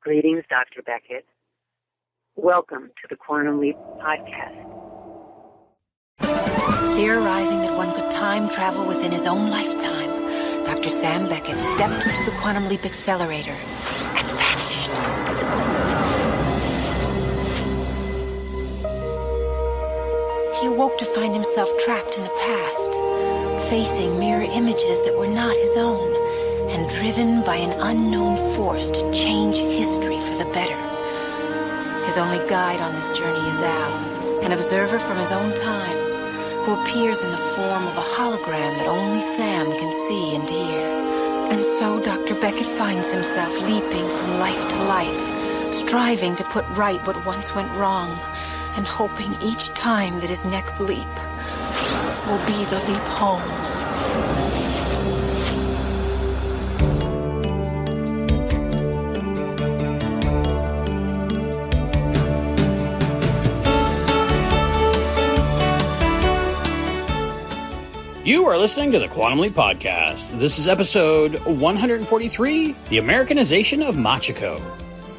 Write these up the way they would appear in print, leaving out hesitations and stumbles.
Greetings, Dr. Beckett. Welcome to the Quantum Leap Podcast. Theorizing that one could time travel within his own lifetime, Dr. Sam Beckett stepped into the Quantum Leap accelerator and vanished. He awoke to find himself trapped in the past, facing mirror images that were not his own, and driven by an unknown force to change history for the better. His only guide on this journey is Al, an observer from his own time, who appears in the form of a hologram that only Sam can see and hear. And so Dr. Beckett finds himself leaping from life to life, striving to put right what once went wrong, and hoping each time that his next leap will be the leap home. You are listening to the Quantum Leap Podcast. This is episode 143, The Americanization of Machiko,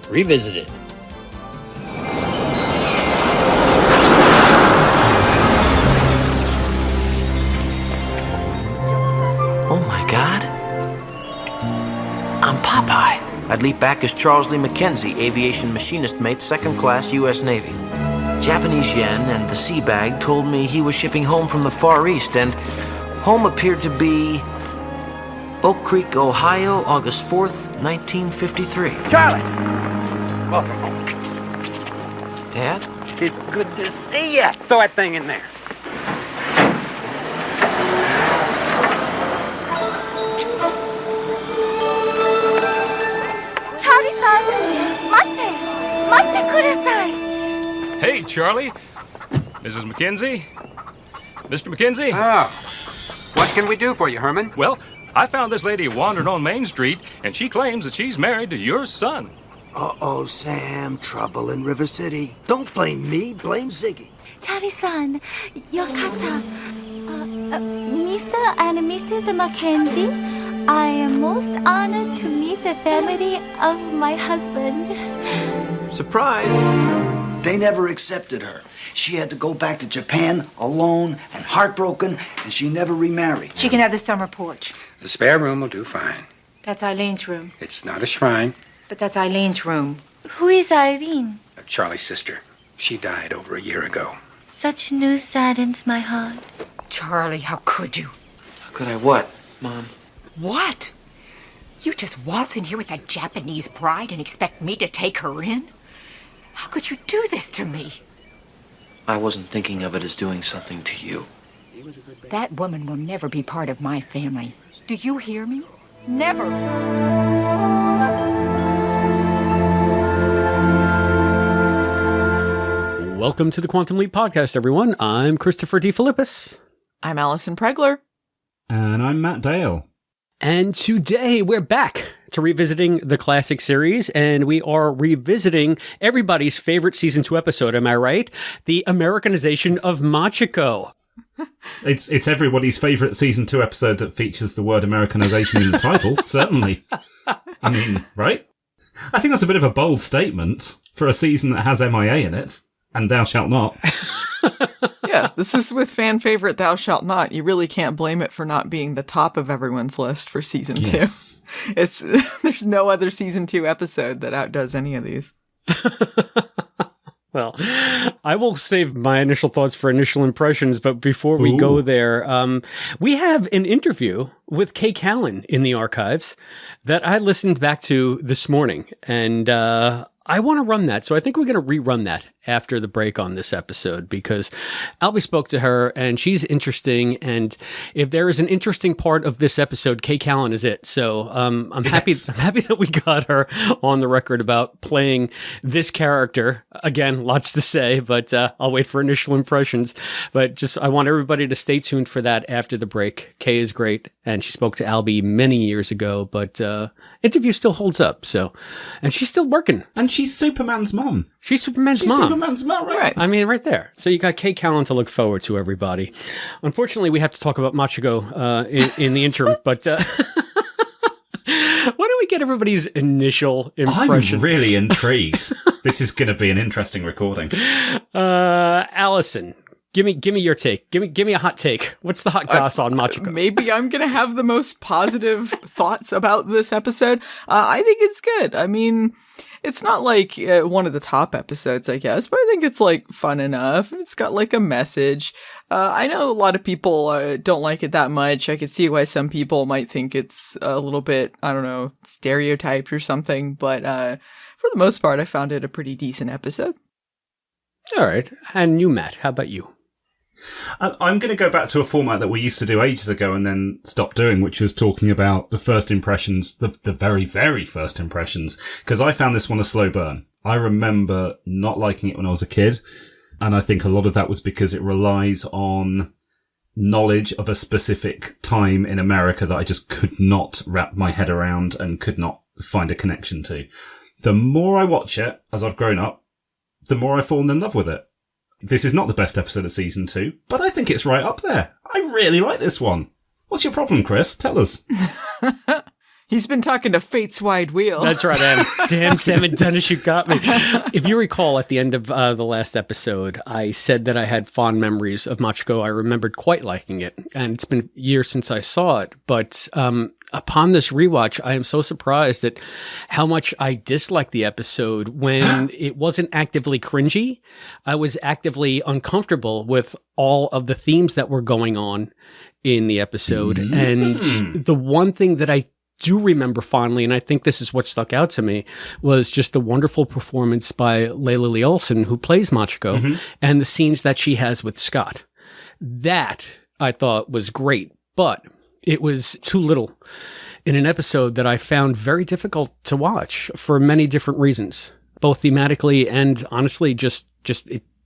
Revisited. Oh my God. I'm Popeye. I'd leap back as Charles Lee McKenzie, aviation machinist mate, 2nd class, U.S. Navy. Japanese yen and the sea bag told me he was shipping home from the Far East, and home appeared to be Oak Creek, Ohio, August 4th, 1953. Charlie! Welcome home. Dad? It's good to see you. Throw that thing in there. Charlie-san! Mate! Mate kudasai! Hey, Charlie. Mrs. McKenzie? Mr. McKenzie? Oh. What can we do for you, Herman? Well, I found this lady wandering on Main Street, and she claims that she's married to your son. Uh-oh, Sam. Trouble in River City. Don't blame me. Blame Ziggy. Charlie-san, Yokata. Mr. and Mrs. Mackenzie, I am most honored to meet the family of my husband. Surprise! They never accepted her. She had to go back to Japan alone and heartbroken, and she never remarried. She can have the summer porch. The spare room will do fine. That's Eileen's room. It's not a shrine. But that's Eileen's room. Who is Irene? Charlie's sister. She died over a year ago. Such news saddens my heart. Charlie, how could you? How could I what, Mom? What? You just waltz in here with that Japanese bride and expect me to take her in? How could you do this to me? I wasn't thinking of it as doing something to you. That woman will never be part of my family. Do you hear me? Never. Welcome to the Quantum Leap Podcast, everyone. I'm Christopher DeFilippis. I'm Allison Pregler. And I'm Matt Dale. And today we're back to revisiting the classic series, and we are revisiting everybody's favorite season 2 episode, am I right? The Americanization of Machiko. It's everybody's favorite season 2 episode that features the word Americanization in the title, certainly. I mean, right? I think that's a bit of a bold statement for a season that has MIA in it, and Thou Shalt Not. Yeah, this is with fan favorite Thou Shalt Not. You really can't blame it for not being the top of everyone's list for season 2. Yes. There's no other season 2 episode that outdoes any of these. Well, I will save my initial thoughts for initial impressions, but before we go there, we have an interview with K Callan in the archives that I listened back to this morning, and I want to run that. So I think we're going to rerun that after the break on this episode, because Albie spoke to her and she's interesting. And if there is an interesting part of this episode, K Callan is it. So I'm happy that we got her on the record about playing this character. Again, lots to say, but I'll wait for initial impressions. But just I want everybody to stay tuned for that after the break. Kay is great, and she spoke to Albie many years ago, but interview still holds up. So, and she's still working. And she's Superman's mom. She's Superman's mom. Superman's mom, right? I mean, right there. So you got K Callan to look forward to, everybody. Unfortunately, we have to talk about Machiko in the interim, but Why don't we get everybody's initial impressions? I'm really intrigued. This is going to be an interesting recording. Allison, give me your take. Give me a hot take. What's the hot goss on Machiko? Maybe I'm going to have the most positive thoughts about this episode. I think it's good. I mean, it's not like one of the top episodes, I guess, but I think it's like fun enough. It's got like a message. I know a lot of people don't like it that much. I could see why some people might think it's a little bit, I don't know, stereotyped or something. But for the most part, I found it a pretty decent episode. All right. And you, Matt, how about you? I'm going to go back to a format that we used to do ages ago and then stopped doing, which was talking about the first impressions, the very, very first impressions, because I found this one a slow burn. I remember not liking it when I was a kid, and I think a lot of that was because it relies on knowledge of a specific time in America that I just could not wrap my head around and could not find a connection to. The more I watch it as I've grown up, the more I've fallen in love with it. This is not the best episode of season 2, but I think it's right up there. I really like this one. What's your problem, Chris? Tell us. He's been talking to Fate's Wide Wheel. That's right, Em. Damn, Sam and Dennis, you got me. If you recall, at the end of the last episode, I said that I had fond memories of Machiko. I remembered quite liking it, and it's been years since I saw it. But upon this rewatch, I am so surprised at how much I disliked the episode when it wasn't actively cringy. I was actively uncomfortable with all of the themes that were going on in the episode. And the one thing that I do remember fondly, and I think this is what stuck out to me, was just the wonderful performance by Layla Lee Olsen, who plays Machiko, and the scenes that she has with Scott. That I thought was great, but it was too little in an episode that I found very difficult to watch for many different reasons, both thematically and honestly,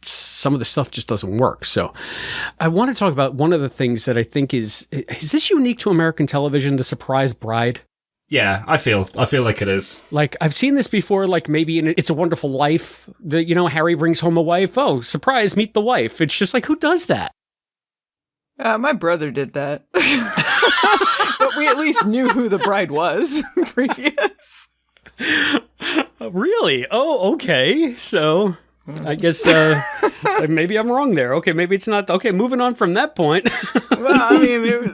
some of the stuff just doesn't work. So I want to talk about one of the things that I think is this unique to American television, the surprise bride? Yeah, I feel like it is. Like, I've seen this before, like maybe in It's a Wonderful Life, Harry brings home a wife. Oh, surprise, meet the wife. It's just like, who does that? My brother did that. But we at least knew who the bride was previous. Really? Oh, okay. So I guess maybe I'm wrong there. Okay, maybe it's not. Okay, moving on from that point. Well, I mean, it was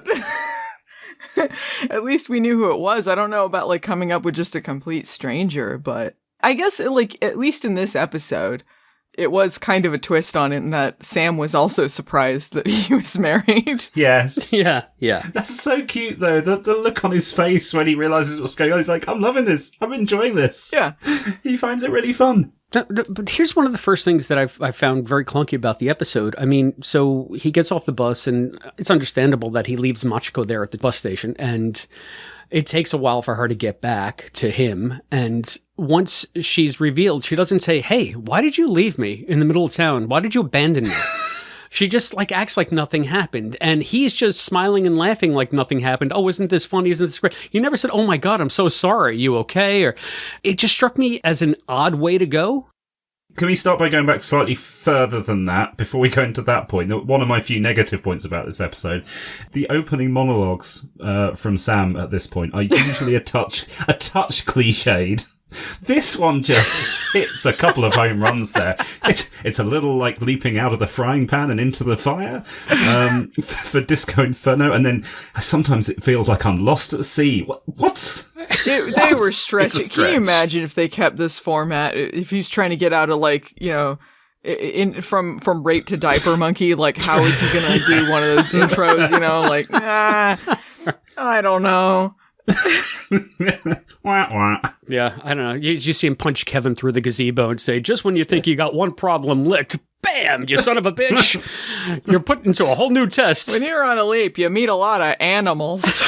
at least we knew who it was. I don't know about like coming up with just a complete stranger, but I guess at least in this episode, it was kind of a twist on it in that Sam was also surprised that he was married. Yes. Yeah. That's so cute, though. The look on his face when he realizes what's going on. He's like, I'm loving this. I'm enjoying this. Yeah. He finds it really fun. But here's one of the first things that I found very clunky about the episode. I mean, so he gets off the bus, and it's understandable that he leaves Machiko there at the bus station, and it takes a while for her to get back to him. And once she's revealed, she doesn't say, hey, why did you leave me in the middle of town? Why did you abandon me? She just like acts like nothing happened. And he's just smiling and laughing like nothing happened. Oh, isn't this funny? Isn't this great? You never said, oh my God, I'm so sorry. Are you okay? Or it just struck me as an odd way to go. Can we start by going back slightly further than that before we go into that point? One of my few negative points about this episode, the opening monologues from Sam at this point are usually a touch cliched. This one just hits a couple of home runs there. It's a little like leaping out of the frying pan and into the fire for Disco Inferno, and then sometimes it feels like I'm lost at sea. What? They were stretching. Can you imagine if they kept this format? If he's trying to get out of from rape to diaper monkey, like how is he gonna do one of those intros? I don't know. Yeah, I don't know. You see him punch Kevin through the gazebo and say, just when you think you got one problem licked, bam, you son of a bitch, you're put into a whole new test. When you're on a leap, you meet a lot of animals.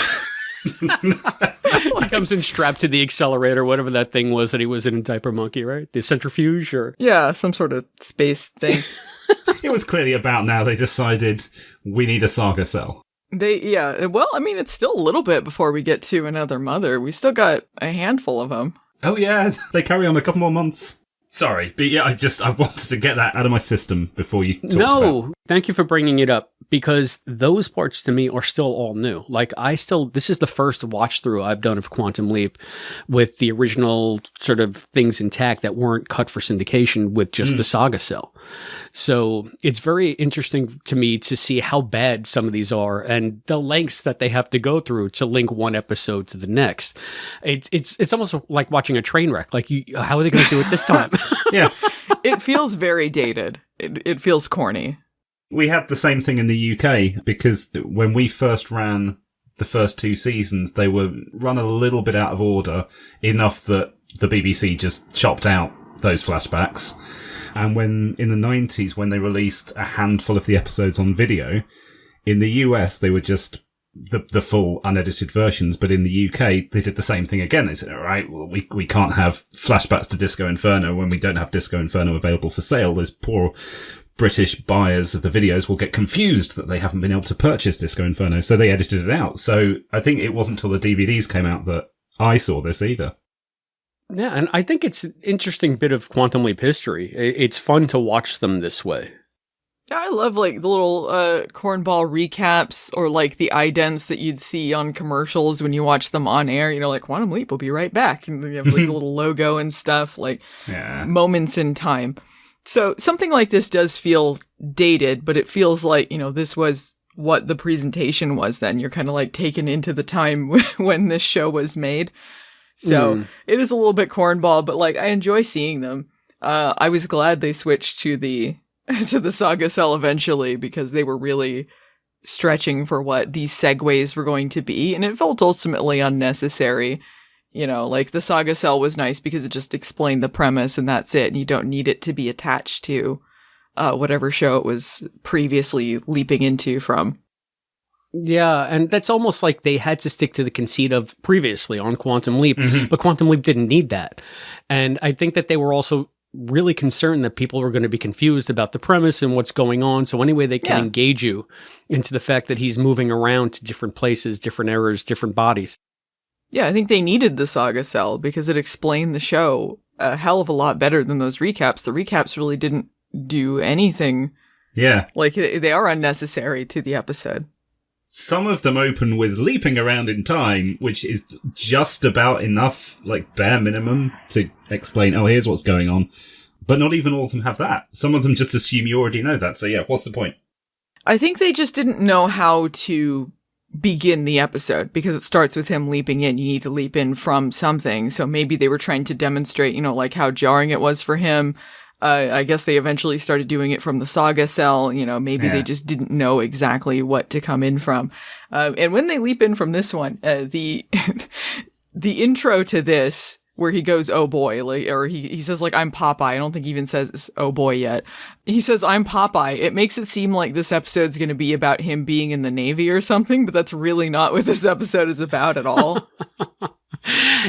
He comes in strapped to the accelerator, whatever that thing was that he was in Diaper Monkey, right? The centrifuge, or yeah, some sort of space thing. It was clearly about now they decided we need a saga cell. Well, I mean, it's still a little bit before we get to Another Mother. We still got a handful of them. Oh yeah, they carry on a couple more months. Sorry, but yeah, I wanted to get that out of my system before you talked about. Thank you for bringing it up, because those parts to me are still all new. Like, this is the first watch through I've done of Quantum Leap with the original sort of things intact that weren't cut for syndication with just the Saga Cell. So it's very interesting to me to see how bad some of these are and the lengths that they have to go through to link one episode to the next. It's almost like watching a train wreck. Like, how are they going to do it this time? Yeah. It feels very dated. It feels corny. We had the same thing in the UK, because when we first ran the first 2 seasons, they were run a little bit out of order, enough that the BBC just chopped out those flashbacks. And when, in the 90s, when they released a handful of the episodes on video, in the US, they were just the full unedited versions. But in the UK, they did the same thing again. They said, all right, well, we can't have flashbacks to Disco Inferno when we don't have Disco Inferno available for sale. Those poor British buyers of the videos will get confused that they haven't been able to purchase Disco Inferno. So they edited it out. So I think it wasn't until the DVDs came out that I saw this either. Yeah, and I think it's an interesting bit of Quantum Leap history. It's fun to watch them this way. I love, like, the little cornball recaps, or like the idents that you'd see on commercials when you watch them on air. You know, like, Quantum Leap will be right back. And you have like the little logo and stuff, like moments in time. So something like this does feel dated, but it feels like, you know, this was what the presentation was then. You're kind of like taken into the time when this show was made. So it is a little bit cornball, but like, I enjoy seeing them. I was glad they switched to the Saga Cell eventually, because they were really stretching for what these segues were going to be, and it felt ultimately unnecessary. You know, like, the Saga Cell was nice because it just explained the premise and that's it, and you don't need it to be attached to whatever show it was previously leaping into from. Yeah, and that's almost like they had to stick to the conceit of previously on Quantum Leap, but Quantum Leap didn't need that. And I think that they were also really concerned that people were going to be confused about the premise and what's going on. So anyway, they can engage you into the fact that he's moving around to different places, different eras, different bodies. Yeah, I think they needed the Saga Cell because it explained the show a hell of a lot better than those recaps. The recaps really didn't do anything. Yeah. Like, they are unnecessary to the episode. Some of them open with leaping around in time, which is just about enough, like, bare minimum to explain, oh, here's what's going on. But not even all of them have that. Some of them just assume you already know that. So yeah, what's the point? I think they just didn't know how to begin the episode, because it starts with him leaping in. You need to leap in from something. So maybe they were trying to demonstrate, you know, like, how jarring it was for him. I guess they eventually started doing it from the Saga Cell. You know, maybe they just didn't know exactly what to come in from. And when they leap in from this one, the intro to this, where he goes, oh boy, like, or he says, like, I'm Popeye. I don't think he even says, oh boy, yet. He says, I'm Popeye. It makes it seem like this episode's going to be about him being in the Navy or something, but that's really not what this episode is about at all.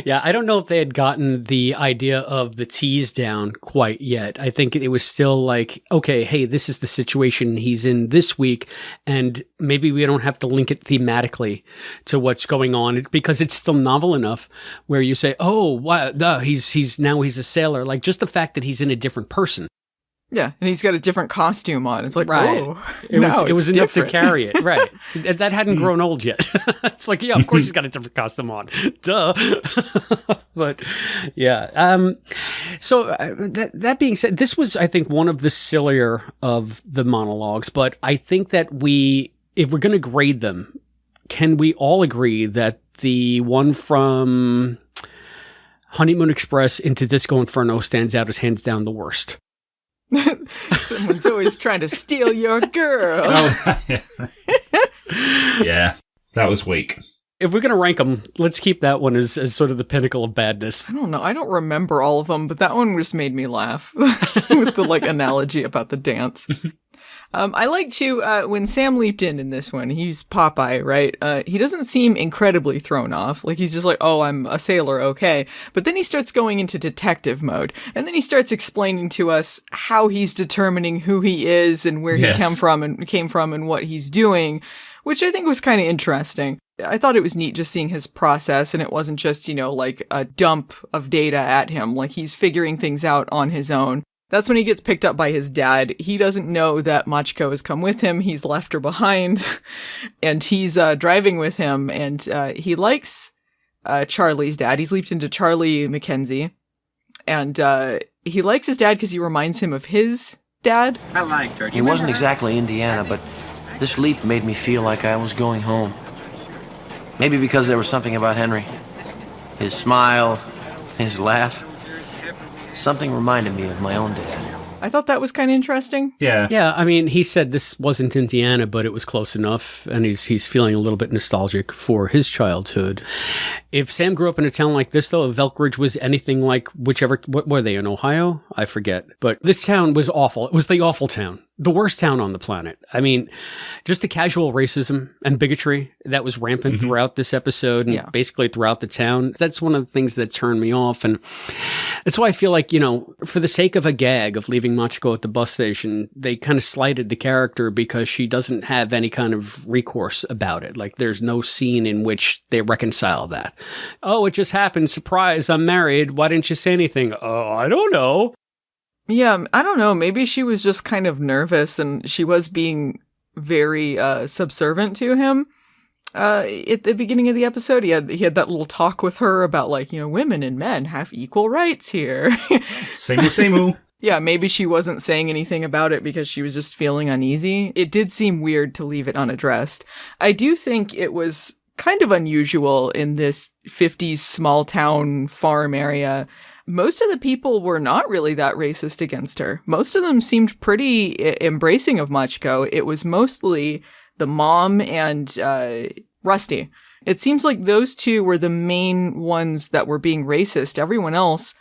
Yeah, I don't know if they had gotten the idea of the tease down quite yet. I think it was still like, okay, hey, this is the situation he's in this week, and maybe we don't have to link it thematically to what's going on, because it's still novel enough where you say, oh, wow, no, he's a sailor. Like, just the fact that he's in a different person. Yeah, and he's got a different costume on. It's like, right. Oh, it was enough to carry it, right? That hadn't grown old yet. It's like, yeah, of course he's got a different costume on. Duh. But yeah. So that being said, this was, I think, one of the sillier of the monologues. But I think that if we're going to grade them, can we all agree that the one from Honeymoon Express into Disco Inferno stands out as hands down the worst? Someone's always trying to steal your girl. Yeah, that was weak. If we're going to rank them, let's keep that one as sort of the pinnacle of badness. I don't know. I don't remember all of them, but that one just made me laugh with the analogy about the dance. I like to, when Sam leaped in this one, he's Popeye, right? He doesn't seem incredibly thrown off. Like, he's just like, oh, I'm a sailor, okay. But then he starts going into detective mode. And then he starts explaining to us how he's determining who he is and where he came from and what he's doing, which I think was kind of interesting. I thought it was neat just seeing his process, and it wasn't just, like a dump of data at him. Like, he's figuring things out on his own. That's when he gets picked up by his dad. He doesn't know that Machiko has come with him. He's left her behind, and he's driving with him, and he likes Charlie's dad. He's leaped into Charlie McKenzie, and he likes his dad because he reminds him of his dad. I liked her. It wasn't exactly Indiana, but this leap made me feel like I was going home. Maybe because there was something about Henry. His smile, his laugh. Something reminded me of my own dad. I thought that was kind of interesting. Yeah. Yeah, I mean, he said this wasn't Indiana, but it was close enough, and he's feeling a little bit nostalgic for his childhood. If Sam grew up in a town like this, though, if Elkridge was anything like what were they, in Ohio? I forget. But this town was awful. It was the awful town. The worst town on the planet. I mean, just the casual racism and bigotry that was rampant throughout this episode and basically throughout the town. That's one of the things that turned me off. And that's why I feel like, for the sake of a gag of leaving Machiko at the bus station, they kind of slighted the character because she doesn't have any kind of recourse about it. Like, there's no scene in which they reconcile that. Oh, it just happened. Surprise, I'm married. Why didn't you say anything? Oh, I don't know. Yeah, I don't know. Maybe she was just kind of nervous, and she was being very subservient to him. At the beginning of the episode, he had that little talk with her about, like, women and men have equal rights here. Same. Yeah, maybe she wasn't saying anything about it because she was just feeling uneasy. It did seem weird to leave it unaddressed. I do think it was kind of unusual in this 50s small town farm area. Most of the people were not really that racist against her. Most of them seemed pretty embracing of Machiko. It was mostly the mom and Rusty. It seems like those two were the main ones that were being racist. Everyone else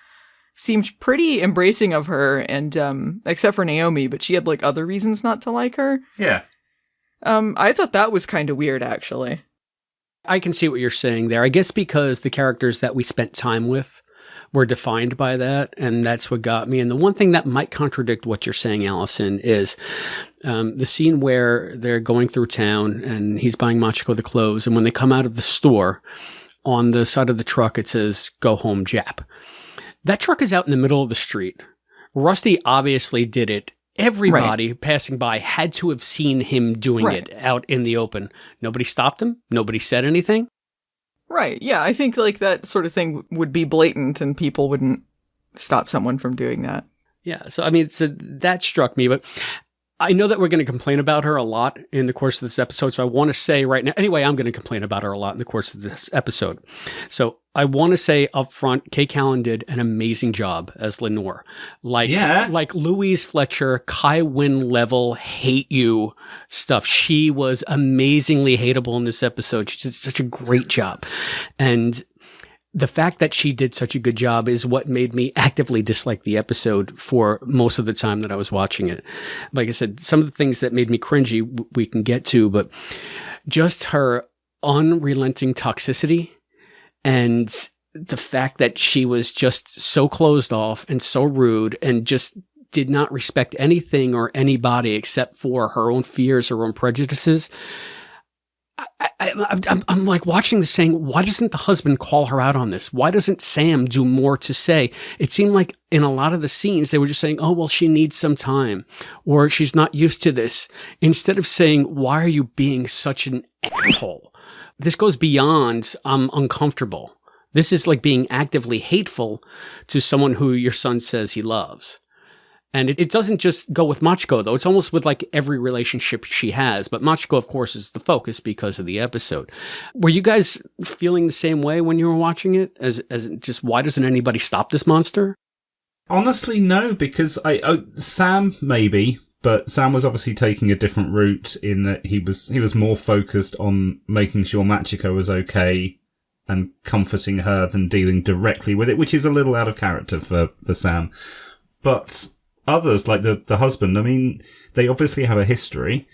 seemed pretty embracing of her, and except for Naomi, but she had like other reasons not to like her. Yeah. I thought that was kind of weird, actually. I can see what you're saying there. I guess because the characters that we spent time with were defined by that, and that's what got me. And the one thing that might contradict what you're saying, Allison, is the scene where they're going through town and he's buying Machiko the clothes, and when they come out of the store, on the side of the truck it says, "Go home, Jap." That truck is out in the middle of the street. Rusty obviously did it. Everybody passing by had to have seen him doing it out in the open. Nobody stopped him. Nobody said anything. Right. Yeah, I think like that sort of thing would be blatant and people wouldn't stop someone from doing that. Yeah. So, I mean, that struck me, but I know that we're going to complain about her a lot in the course of this episode. So I want to say right now, anyway, I'm going to complain about her a lot in the course of this episode. So I want to say up front, K Callan did an amazing job as Lenore. Like Louise Fletcher, Kai Wynn level hate you stuff. She was amazingly hateable in this episode. She did such a great job. And the fact that she did such a good job is what made me actively dislike the episode for most of the time that I was watching it. Like I said, some of the things that made me cringy we can get to, but just her unrelenting toxicity and the fact that she was just so closed off and so rude and just did not respect anything or anybody except for her own fears, her own prejudices. I'm like watching this saying, why doesn't the husband call her out on this? Why doesn't Sam do more to say? It seemed like in a lot of the scenes, they were just saying, oh, well, she needs some time or she's not used to this. Instead of saying, why are you being such an asshole? This goes beyond, I'm uncomfortable. This is like being actively hateful to someone who your son says he loves. And it doesn't just go with Machiko, though. It's almost with like every relationship she has. But Machiko, of course, is the focus because of the episode. Were you guys feeling the same way when you were watching it? As just, why doesn't anybody stop this monster? Honestly, no, because Sam, maybe. But Sam was obviously taking a different route in that he was more focused on making sure Machiko was okay and comforting her than dealing directly with it, which is a little out of character for Sam. But others, like the husband, I mean, they obviously have a history.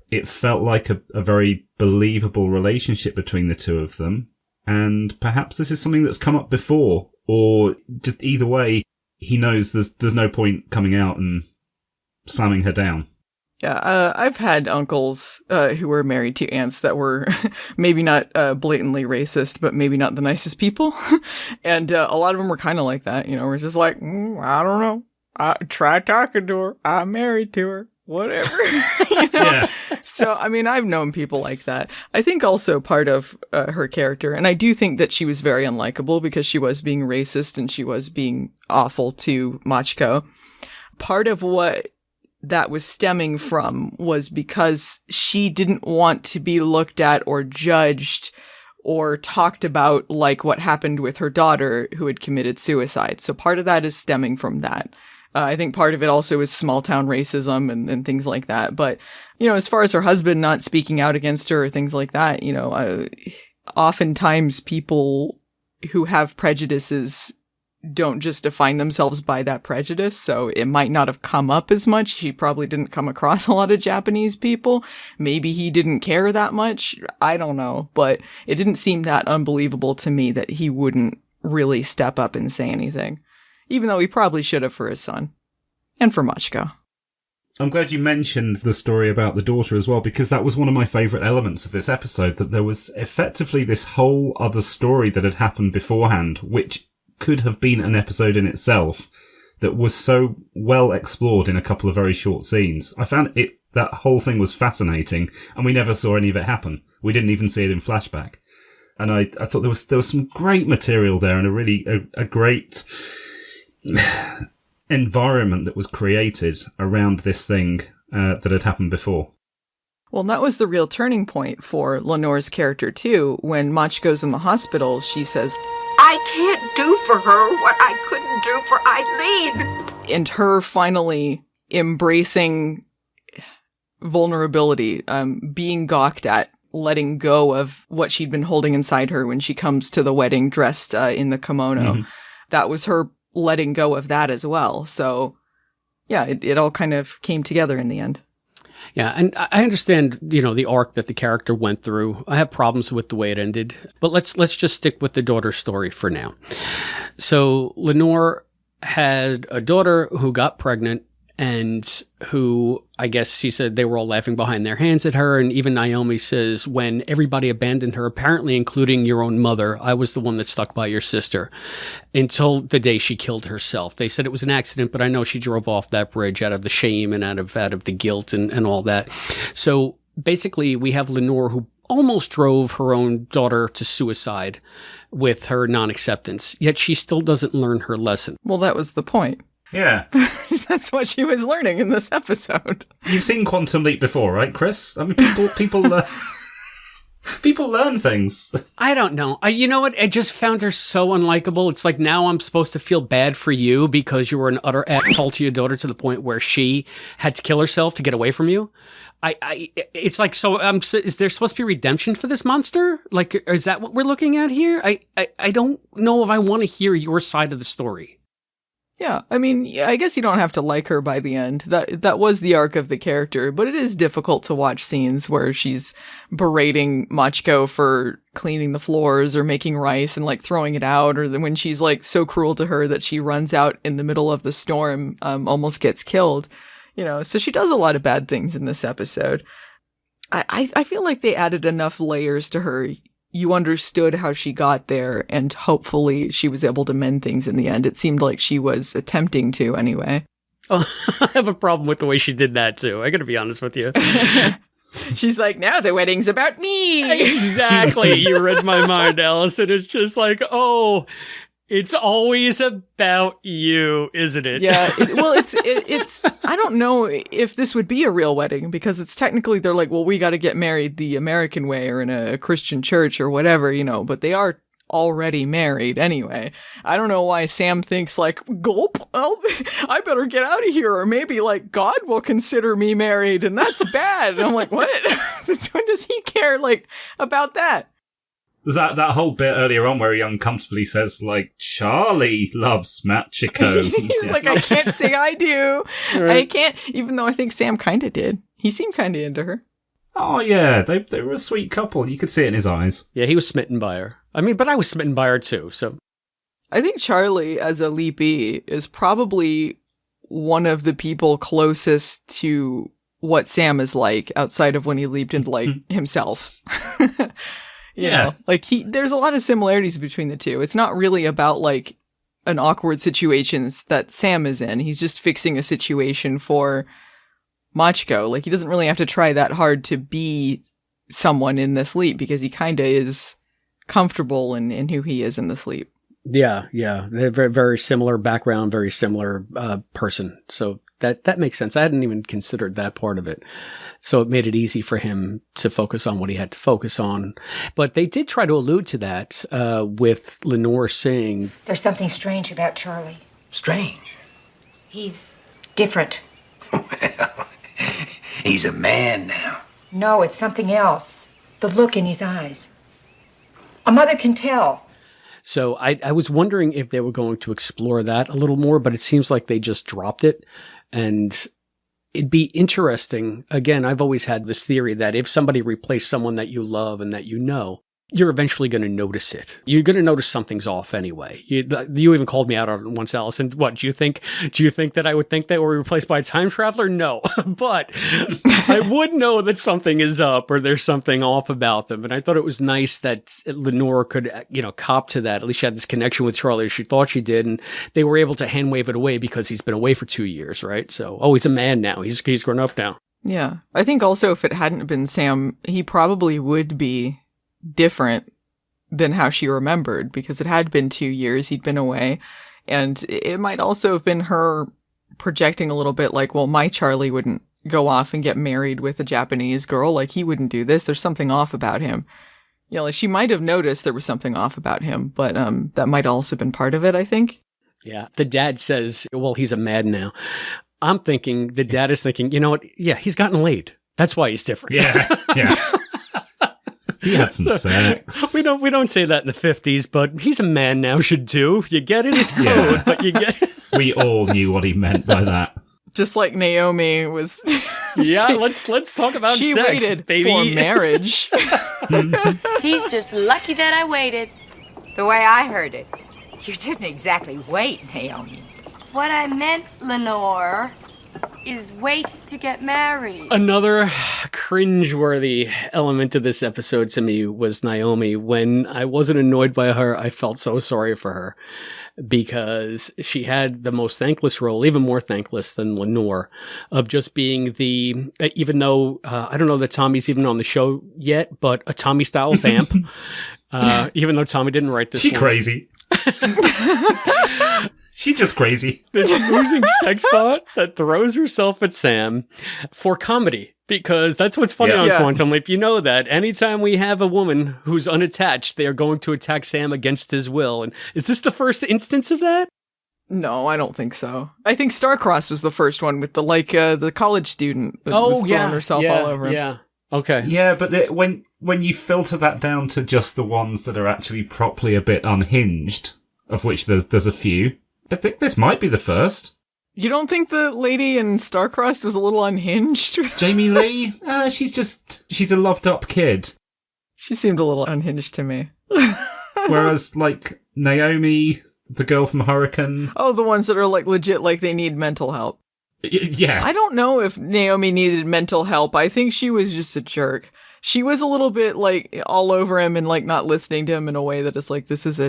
It felt like a very believable relationship between the two of them. And perhaps this is something that's come up before, or just either way, he knows there's no point coming out and slamming her down. Yeah, I've had uncles who were married to aunts that were maybe not blatantly racist, but maybe not the nicest people. And a lot of them were kind of like that. We're just like, I don't know. I tried talking to her. I'm married to her. Whatever. Yeah. So, I mean, I've known people like that. I think also part of her character, and I do think that she was very unlikable because she was being racist and she was being awful to Machiko. Part of what that was stemming from was because she didn't want to be looked at or judged or talked about like what happened with her daughter who had committed suicide. So part of that is stemming from that. I think part of it also is small town racism and things like that. But, as far as her husband not speaking out against her or things like that, oftentimes people who have prejudices don't just define themselves by that prejudice, so it might not have come up as much. She probably didn't come across a lot of Japanese people. Maybe he didn't care that much. I don't know, but it didn't seem that unbelievable to me that he wouldn't really step up and say anything, even though he probably should have for his son and for Machiko. I'm glad you mentioned the story about the daughter as well, because that was one of my favourite elements of this episode, that there was effectively this whole other story that had happened beforehand, which could have been an episode in itself, that was so well explored in a couple of very short scenes. I found that whole thing was fascinating, and we never saw any of it happen. We didn't even see it in flashback. And I thought there was some great material there, and a great environment that was created around this thing that had happened before. Well, that was the real turning point for Lenore's character, too. When Machiko's in the hospital, she says, I can't do for her what I couldn't do for Eileen. And her finally embracing vulnerability, being gawked at, letting go of what she'd been holding inside her when she comes to the wedding dressed in the kimono. Mm-hmm. That was her letting go of that as well. So, yeah, it all kind of came together in the end. Yeah, and I understand, the arc that the character went through. I have problems with the way it ended, but let's just stick with the daughter's story for now. So Lenore had a daughter who got pregnant and who, I guess she said they were all laughing behind their hands at her. And even Naomi says, when everybody abandoned her, apparently including your own mother, I was the one that stuck by your sister until the day she killed herself. They said it was an accident, but I know she drove off that bridge out of the shame and out of the guilt and all that. So basically we have Lenore who almost drove her own daughter to suicide with her non-acceptance, yet she still doesn't learn her lesson. Well, that was the point. Yeah. That's what she was learning in this episode. You've seen Quantum Leap before, right, Chris? I mean, people learn things. I don't know. You know what? I just found her so unlikable. It's like now I'm supposed to feel bad for you because you were an utter asshole to your daughter to the point where she had to kill herself to get away from you. It's like, so is there supposed to be redemption for this monster? Like, is that what we're looking at here? I don't know if I want to hear your side of the story. Yeah, I mean, I guess you don't have to like her by the end. That was the arc of the character, but it is difficult to watch scenes where she's berating Machiko for cleaning the floors or making rice and like throwing it out, or when she's like so cruel to her that she runs out in the middle of the storm, almost gets killed. So she does a lot of bad things in this episode. I feel like they added enough layers to her. You understood how she got there, and hopefully she was able to mend things in the end. It seemed like she was attempting to, anyway. Oh, I have a problem with the way she did that, too. I gotta be honest with you. She's like, now the wedding's about me! Exactly. You read my mind, Allison. It's just like, oh, it's always about you, isn't it? Yeah. It's. I don't know if this would be a real wedding, because it's technically, they're like, well, we got to get married the American way or in a Christian church or whatever, but they are already married anyway. I don't know why Sam thinks like, gulp, I better get out of here, or maybe like God will consider me married and that's bad. And I'm like, what? Since when does he care like about that? There's that whole bit earlier on where he uncomfortably says, like, Charlie loves Machiko. He's like, I can't say I do. Right. I can't, even though I think Sam kind of did. He seemed kind of into her. Oh, yeah. They were a sweet couple. You could see it in his eyes. Yeah, he was smitten by her. I mean, but I was smitten by her, too, so. I think Charlie, as a leapee, is probably one of the people closest to what Sam is like outside of when he leaped into like himself. You know, like there's a lot of similarities between the two. It's not really about like an awkward situations that Sam is in. He's just fixing a situation for Machiko. Like he doesn't really have to try that hard to be someone in this leap because he kind of is comfortable in who he is in the sleep. Yeah. They're very, very similar background, very similar person. So that makes sense. I hadn't even considered that part of it. So it made it easy for him to focus on what he had to focus on. But they did try to allude to that with Lenore saying, There's something strange about Charlie. Strange? He's different. Well, he's a man now. No, it's something else. The look in his eyes. A mother can tell. So I was wondering if they were going to explore that a little more, but it seems like they just dropped it. And it'd be interesting. Again, I've always had this theory that if somebody replaced someone that you love and that you know, you're eventually going to notice it. You're going to notice something's off anyway. You even called me out on it once, Allison. What, do you think that I would think that we're replaced by a time traveler? No, but I would know that something is up or there's something off about them. And I thought it was nice that Lenore could, cop to that. At least she had this connection with Charlie as she thought she did. And they were able to hand wave it away because he's been away for 2 years, right? So, he's a man now. He's grown up now. Yeah. I think also if it hadn't been Sam, he probably would be different than how she remembered because it had been 2 years he'd been away, and it might also have been her projecting a little bit like, well, my Charlie wouldn't go off and get married with a Japanese girl, like he wouldn't do this. There's something off about him. Like she might have noticed there was something off about him, but that might also have been part of it, I think. Yeah. The dad says, well, he's a man now. I'm thinking the dad is thinking, you know what? Yeah, he's gotten laid. That's why he's different. Yeah. He had some sex. We don't say that in the 50s, but he's a man now should do. You get it? It's code, but you get it. We all knew what he meant by that. Just like Naomi was. Yeah, let's talk about she sex, waited baby. for marriage. He's just lucky that I waited. The way I heard it, you didn't exactly wait, Naomi. What I meant, Lenore, is wait to get married. Another cringeworthy element of this episode to me was Naomi. When I wasn't annoyed by her, I felt so sorry for her because she had the most thankless role, even more thankless than Lenore, of just being even though, I don't know that Tommy's even on the show yet, but a Tommy-style vamp. Even though Tommy didn't write this She one. crazy. She's just crazy. This oozing sex bot that throws herself at Sam for comedy, because that's what's funny on Quantum Leap. You know that anytime we have a woman who's unattached, they are going to attack Sam against his will. And is this the first instance of that? No, I don't think so. I think Starcross was the first one with the college student that was throwing herself all over him. Yeah. Okay. Yeah, but when you filter that down to just the ones that are actually properly a bit unhinged, of which there's a few, I think this might be the first. You don't think the lady in Starcross was a little unhinged? Jamie Lee? She's a loved up kid. She seemed a little unhinged to me. Whereas, like, Naomi, the girl from Hurricane... Oh, the ones that are, like, legit, like, they need mental help. Yeah. I don't know if Naomi needed mental help. I think she was just a jerk. She was a little bit, like, all over him and, like, not listening to him in a way that is, like, this is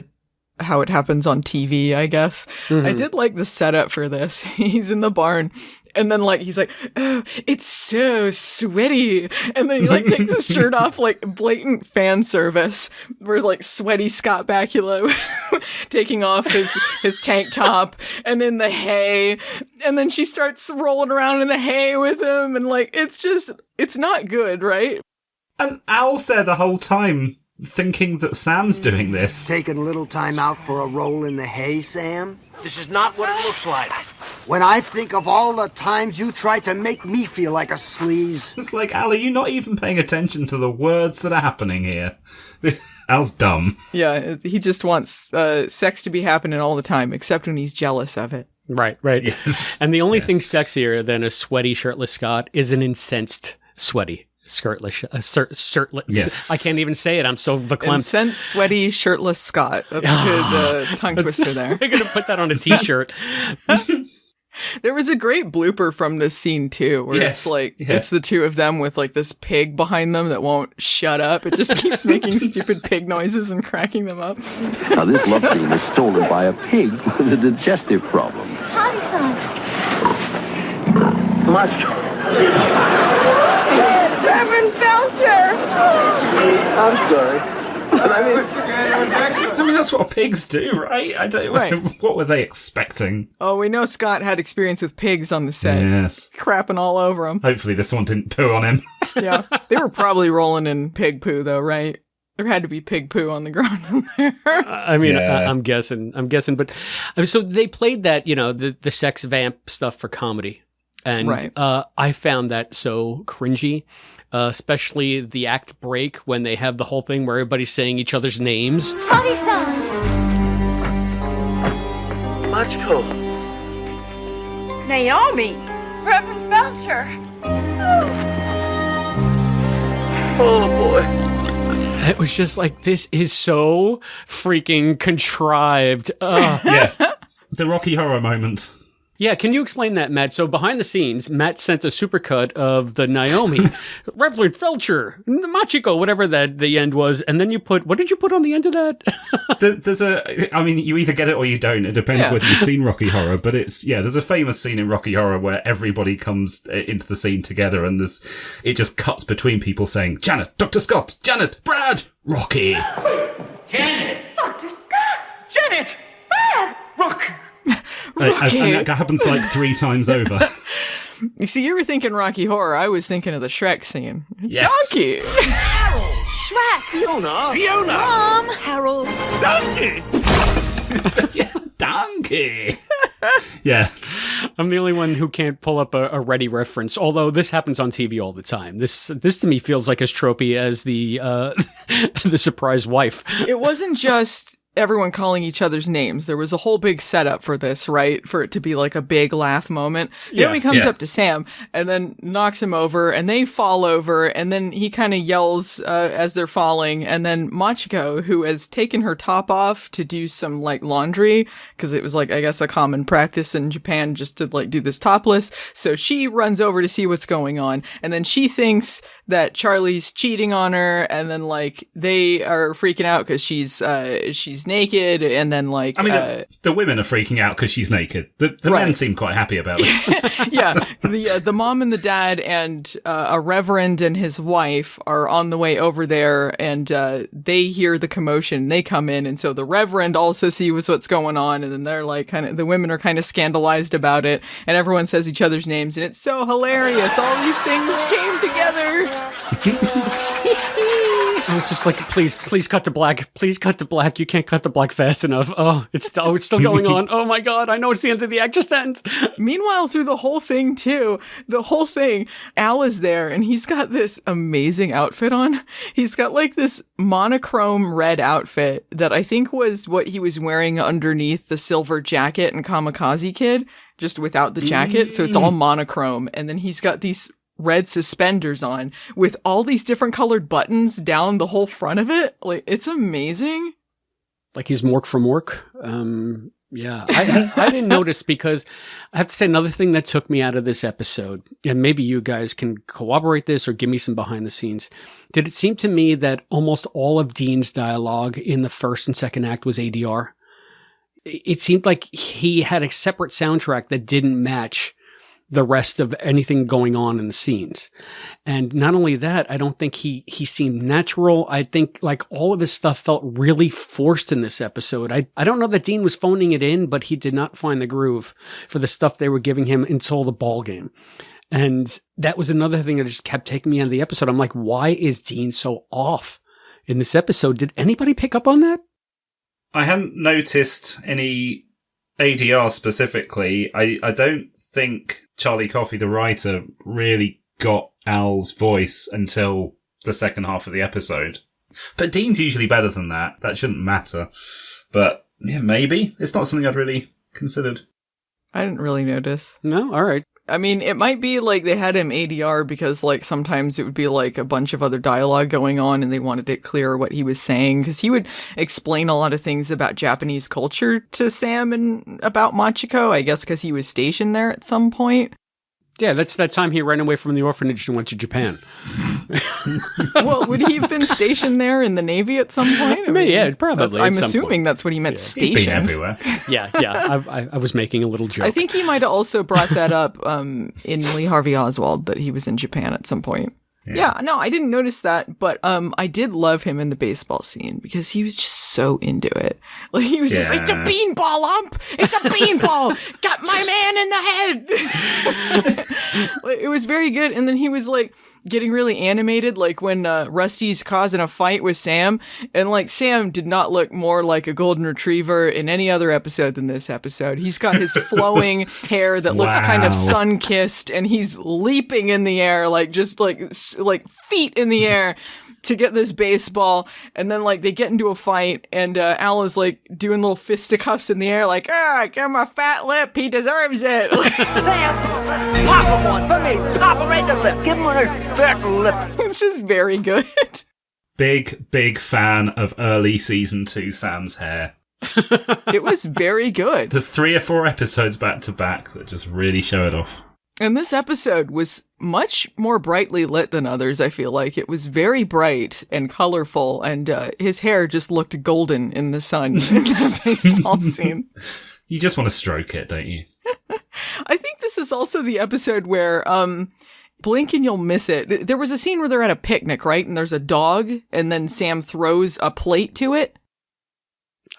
how it happens on TV, I guess. Mm-hmm. I did like the setup for this. He's in the barn, and then, like, he's like, oh, it's so sweaty. And then he, like, takes his shirt off, like, blatant fan service. Where, like, sweaty Scott Bakula taking off his tank top, and then the hay. And then she starts rolling around in the hay with him, and, like, it's not good, right? And Al's there the whole time, thinking that Sam's doing this. Taking a little time out for a roll in the hay, Sam? This is not what it looks like. When I think of all the times you tried to make me feel like a sleaze. It's like, Al, are you not even paying attention to the words that are happening here? Al's dumb. Yeah, he just wants sex to be happening all the time, except when he's jealous of it. Right. Yes. And the only thing sexier than a sweaty, shirtless Scott is an incensed, sweaty. Shirtless. Yes. I can't even say it. I'm so verklempt. Incensed, sweaty, shirtless Scott. That's a good tongue twister there. We're going to put that on a t-shirt. There was a great blooper from this scene too, where it's like it's the two of them with like this pig behind them that won't shut up. It just keeps making stupid pig noises and cracking them up. Now this love scene is stolen by a pig with a digestive problem. Reverend Belcher! I'm sorry. I mean, that's what pigs do, right? I don't. Right. What were they expecting? Oh, we know Scott had experience with pigs on the set. Yes. Crapping all over him. Hopefully this one didn't poo on him. Yeah. They were probably rolling in pig poo, though, right? There had to be pig poo on the ground in there. I mean, I'm guessing. But so they played that, the sex vamp stuff for comedy. And I found that so cringy. Especially the act break when they have the whole thing where everybody's saying each other's names. Charlie-san! Machiko. Naomi! Reverend Belcher! Oh, boy. It was just like, this is so freaking contrived. Yeah. The Rocky Horror moment. Yeah, can you explain that, Matt? So behind the scenes, Matt sent a supercut of the Naomi, Reverend Felcher, Machiko, whatever that the end was, and then what did you put on the end of that? You either get it or you don't. It depends whether you've seen Rocky Horror, but there's a famous scene in Rocky Horror where everybody comes into the scene together and it just cuts between people saying, Janet, Dr. Scott, Janet, Brad, Rocky. Janet! Dr. Scott! Janet! Brad! Rocky! And that happens like 3 times over. You see, you were thinking Rocky Horror. I was thinking of the Shrek scene. Yes. Donkey! Harold! Shrek! Fiona! Mom! Harold! Donkey! Donkey! Yeah. I'm the only one who can't pull up a ready reference, although this happens on TV all the time. This to me feels like as tropey as the the surprise wife. It wasn't just everyone calling each other's names. There was a whole big setup for this, right? For it to be like a big laugh moment. Naomi comes up to Sam and then knocks him over and they fall over and then he kind of yells as they're falling. And then Machiko, who has taken her top off to do some like laundry, because it was like, I guess, a common practice in Japan just to like do this topless. So she runs over to see what's going on. And then she thinks that Charlie's cheating on her. And then like they are freaking out because she's naked, and then like the women are freaking out because she's naked. The men seem quite happy about it. Yeah, the mom and the dad and a reverend and his wife are on the way over there, and they hear the commotion. They come in, and so the reverend also sees what's going on, and then they're like the women are kind of scandalized about it, and everyone says each other's names, and it's so hilarious. All these things came together. I was just like, please cut to black. Please cut to black. You can't cut to black fast enough. Oh, it's still going on. Oh my God, I know it's the end of the act. Just end. Meanwhile, through the whole thing, Al is there and he's got this amazing outfit on. He's got like this monochrome red outfit that I think was what he was wearing underneath the silver jacket in Kamikaze Kid, just without the jacket. So it's all monochrome. And then he's got these red suspenders on with all these different colored buttons down the whole front of it. Like, it's amazing. Like he's Mork from Mork. Yeah, I didn't notice, because I have to say another thing that took me out of this episode, and maybe you guys can corroborate this or give me some behind the scenes. Did it seem to me that almost all of Dean's dialogue in the first and second act was ADR? It seemed like he had a separate soundtrack that didn't match the rest of anything going on in the scenes. And not only that, I don't think he seemed natural. I think like all of his stuff felt really forced in this episode. I don't know that Dean was phoning it in, but he did not find the groove for the stuff they were giving him until the ball game. And that was another thing that just kept taking me out of the episode. I'm like, why is Dean so off in this episode? Did anybody pick up on that? I hadn't noticed any ADR specifically. I don't think Charlie Coffey, the writer, really got Al's voice until the second half of the episode. But Dean's usually better than that. That shouldn't matter. But yeah, maybe. It's not something I'd really considered. I didn't really notice. No? All right. I mean, it might be like they had him ADR because like sometimes it would be like a bunch of other dialogue going on and they wanted it clear what he was saying, because he would explain a lot of things about Japanese culture to Sam and about Machiko, I guess because he was stationed there at some point. Yeah, that's that time he ran away from the orphanage and went to Japan. Well, would he have been stationed there in the Navy at some point? I mean, yeah, probably. I'm assuming that's what he meant, stationed. He's been everywhere. Yeah. I was making a little joke. I think he might have also brought that up in Lee Harvey Oswald, that he was in Japan at some point. Yeah, no, I didn't notice that, but I did love him in the baseball scene because he was just so into it. Like he was just like, "It's a beanball, ump! It's a beanball! Got my man in the head!" Like, it was very good, and then he was like getting really animated, like when Rusty's causing a fight with Sam, and like Sam did not look more like a golden retriever in any other episode than this episode. He's got his flowing hair that looks kind of sun-kissed, and he's leaping in the air, like just like feet in the air to get this baseball, and then like they get into a fight, and Al is like doing little fisticuffs in the air, like, give him a fat lip, he deserves it. Sam, pop him one for me. Pop him right in the lip. Give him a fat lip. It's just very good. Big fan of early season 2 Sam's hair. It was very good. There's 3 or 4 episodes back to back that just really show it off. And this episode was much more brightly lit than others, I feel like. It was very bright and colorful, and his hair just looked golden in the sun in the baseball scene. You just want to stroke it, don't you? I think this is also the episode where, blink and you'll miss it. There was a scene where they're at a picnic, right? And there's a dog, and then Sam throws a plate to it.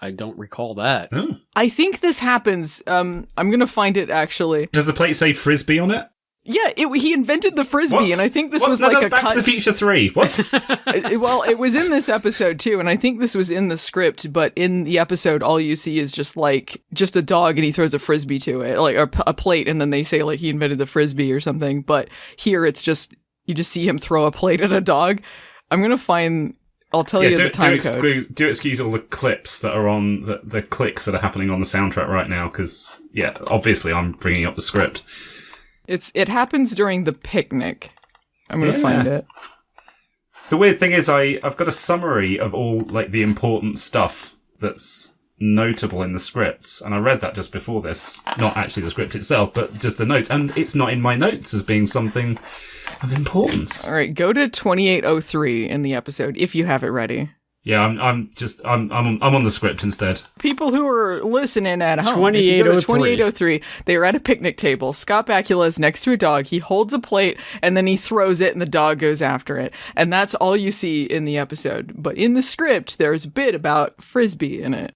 I don't recall that. Oh. I think this happens. I'm going to find it, actually. Does the plate say Frisbee on it? Yeah, he invented the Frisbee, What? and I think this What? was No, like that's a Back cut. to the Future 3. What? Well, it was in this episode, too, and I think this was in the script, but in the episode, all you see is just a dog, and he throws a Frisbee to it, like a plate, and then they say, like, he invented the Frisbee or something, but here it's just, you just see him throw a plate at a dog. I'm going to find... I'll tell you the time code. Do excuse all the clips that are on the clicks that are happening on the soundtrack right now, because obviously I'm bringing up the script. It happens during the picnic. I'm gonna find it. The weird thing is, I've got a summary of all like the important stuff that's notable in the scripts, and I read that just before this. Not actually the script itself, but just the notes, and it's not in my notes as being something of importance. All right, go to 2803 in the episode if you have it ready. Yeah, I'm on the script instead. People who are listening at home, 2803. They are at a picnic table. Scott Bakula is next to a dog. He holds a plate and then he throws it and the dog goes after it. And that's all you see in the episode. But in the script, there's a bit about Frisbee in it.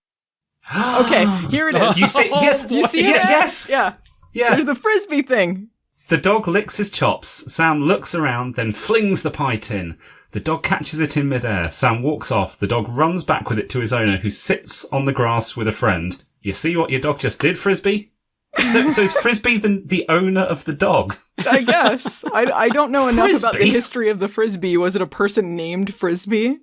Okay, here it is. You see? Yes. You see it? Yes. Yeah. There's the Frisbee thing. The dog licks his chops. Sam looks around, then flings the pie tin. The dog catches it in midair. Sam walks off. The dog runs back with it to his owner, who sits on the grass with a friend. You see what your dog just did, Frisbee? So is Frisbee the owner of the dog? I guess. I don't know enough about the history of the Frisbee. Was it a person named Frisbee?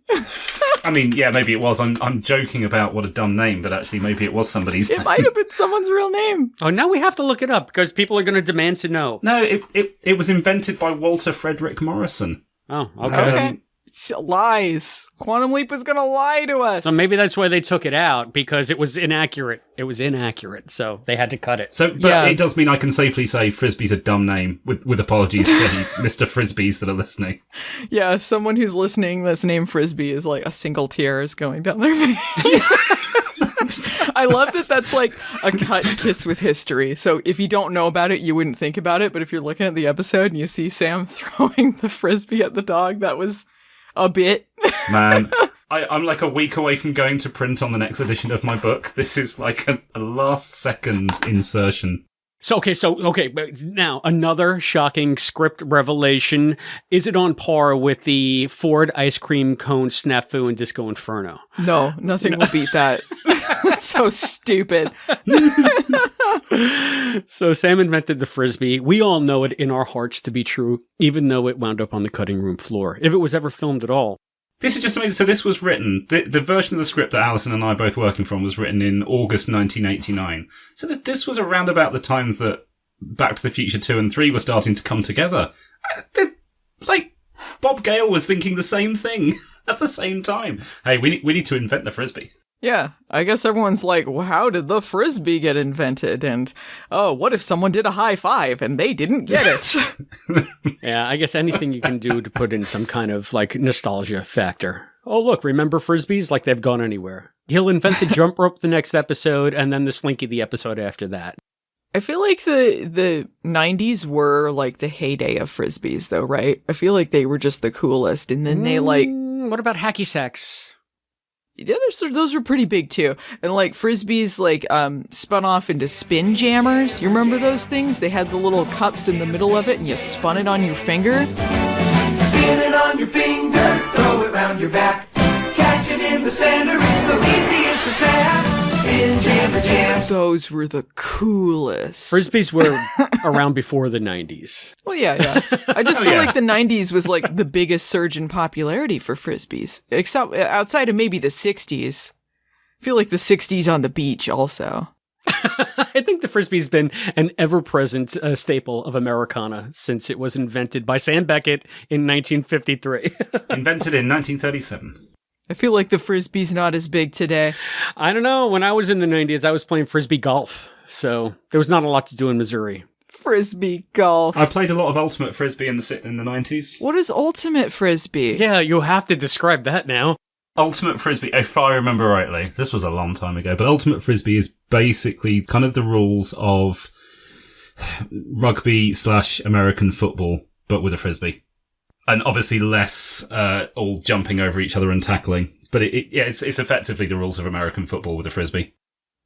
I mean, yeah, maybe it was. I'm joking about what a dumb name, but actually maybe it was somebody's name. It might have been someone's real name. Oh, now we have to look it up because people are going to demand to know. No, it was invented by Walter Frederick Morrison. Oh, okay. It's lies. Quantum Leap is going to lie to us. So maybe that's why they took it out, because it was inaccurate. It was inaccurate, so they had to cut it. So, but it does mean I can safely say Frisbee's a dumb name, with apologies to any Mr. Frisbees that are listening. Yeah, someone who's listening that's named Frisbee is like a single tear is going down their face. I love that that's like a cut kiss with history. So if you don't know about it, you wouldn't think about it. But if you're looking at the episode and you see Sam throwing the Frisbee at the dog, that was a bit. Man, I'm like a week away from going to print on the next edition of my book. This is like a last second insertion. So, but now another shocking script revelation. Is it on par with the Ford ice cream cone snafu and Disco Inferno? No, nothing will beat that. That's so stupid. So Sam invented the Frisbee. We all know it in our hearts to be true, even though it wound up on the cutting room floor, if it was ever filmed at all. This is just amazing. So this was written, the version of the script that Allison and I are both working from was written in August 1989. So this was around about the time that Back to the Future 2 and 3 were starting to come together. Like, Bob Gale was thinking the same thing at the same time. Hey, we need to invent the Frisbee. Yeah, I guess everyone's like, well, how did the Frisbee get invented? And, oh, what if someone did a high five and they didn't get it? Yeah, I guess anything you can do to put in some kind of, like, nostalgia factor. Oh, look, remember Frisbees? Like they've gone anywhere. He'll invent the jump rope the next episode, and then the Slinky the episode after that. I feel like the 90s were, like, the heyday of Frisbees, though, right? I feel like they were just the coolest, and then they, like... What about hacky sacks? Yeah, those were pretty big too. And like Frisbees like spun off into spin jammers. You remember those things? They had the little cups in the middle of it and you spun it on your finger. Spin it on your finger, throw it round your back. Catch it in the center, it's so easy it's a snap. Spin jammer jams. Those were the coolest. Frisbees were around before the 90s. Well, yeah. I just feel like the 90s was like the biggest surge in popularity for Frisbees. Except outside of maybe the 60s. I feel like the 60s on the beach also. I think the Frisbee's been an ever-present staple of Americana since it was invented by Sam Beckett in 1953. Invented in 1937. I feel like the Frisbee's not as big today. I don't know. When I was in the 90s, I was playing Frisbee golf. So there was not a lot to do in Missouri. Frisbee golf. I played a lot of Ultimate Frisbee in the 90s. What is Ultimate Frisbee? Yeah, you have to describe that now. Ultimate Frisbee, if I remember rightly, this was a long time ago, but Ultimate Frisbee is basically kind of the rules of rugby/American football, but with a Frisbee. And obviously less all jumping over each other and tackling. But it's effectively the rules of American football with a Frisbee.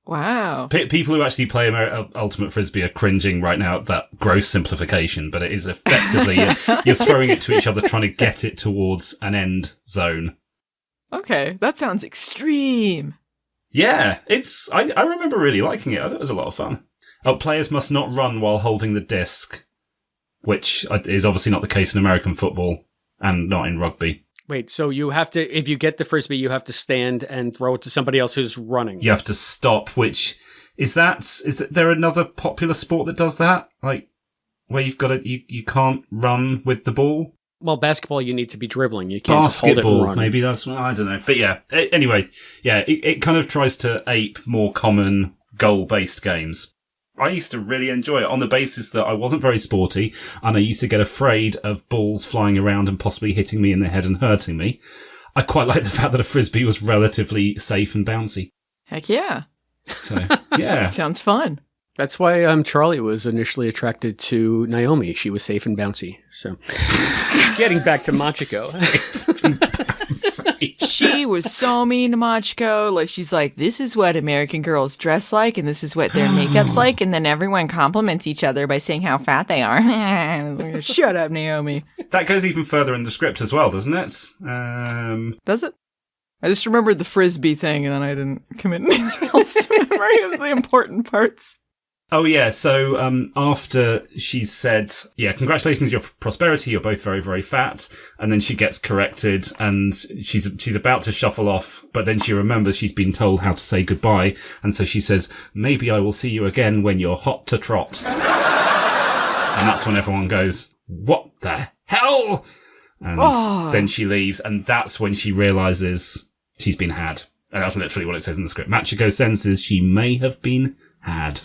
Wow. People who actually play Ultimate Frisbee are cringing right now at that gross simplification, but it is effectively, you're throwing it to each other, trying to get it towards an end zone. Okay, that sounds extreme. Yeah, I remember really liking it. I thought it was a lot of fun. Players must not run while holding the disc, which is obviously not the case in American football and not in rugby. Wait, so you have to, if you get the Frisbee, you have to stand and throw it to somebody else who's running. You have to stop, which, is there another popular sport that does that? Like, where you've got to, you can't run with the ball? Well, basketball, you need to be dribbling. You can't just hold it Basketball, and run. maybe that's, I don't know. But yeah, anyway, yeah, it kind of tries to ape more common goal-based games. I used to really enjoy it on the basis that I wasn't very sporty and I used to get afraid of balls flying around and possibly hitting me in the head and hurting me. I quite like the fact that a Frisbee was relatively safe and bouncy. Heck yeah. So, yeah. Sounds fun. That's why Charlie was initially attracted to Naomi. She was safe and bouncy. So, getting back to Machiko. She was so mean to Machiko. Like, she's like, this is what American girls dress like, and this is what their makeup's like, and then everyone compliments each other by saying how fat they are. Shut up, Naomi. That goes even further in the script as well, doesn't it? Does it? I just remembered the Frisbee thing, and then I didn't commit anything else to memory of the important parts. Oh, yeah. So after she said, yeah, congratulations on your prosperity. You're both very, very fat. And then she gets corrected and she's about to shuffle off. But then she remembers she's been told how to say goodbye. And so she says, maybe I will see you again when you're hot to trot. And that's when everyone goes, what the hell? And then she leaves. And that's when she realizes she's been had. And that's literally what it says in the script. Machiko senses she may have been had.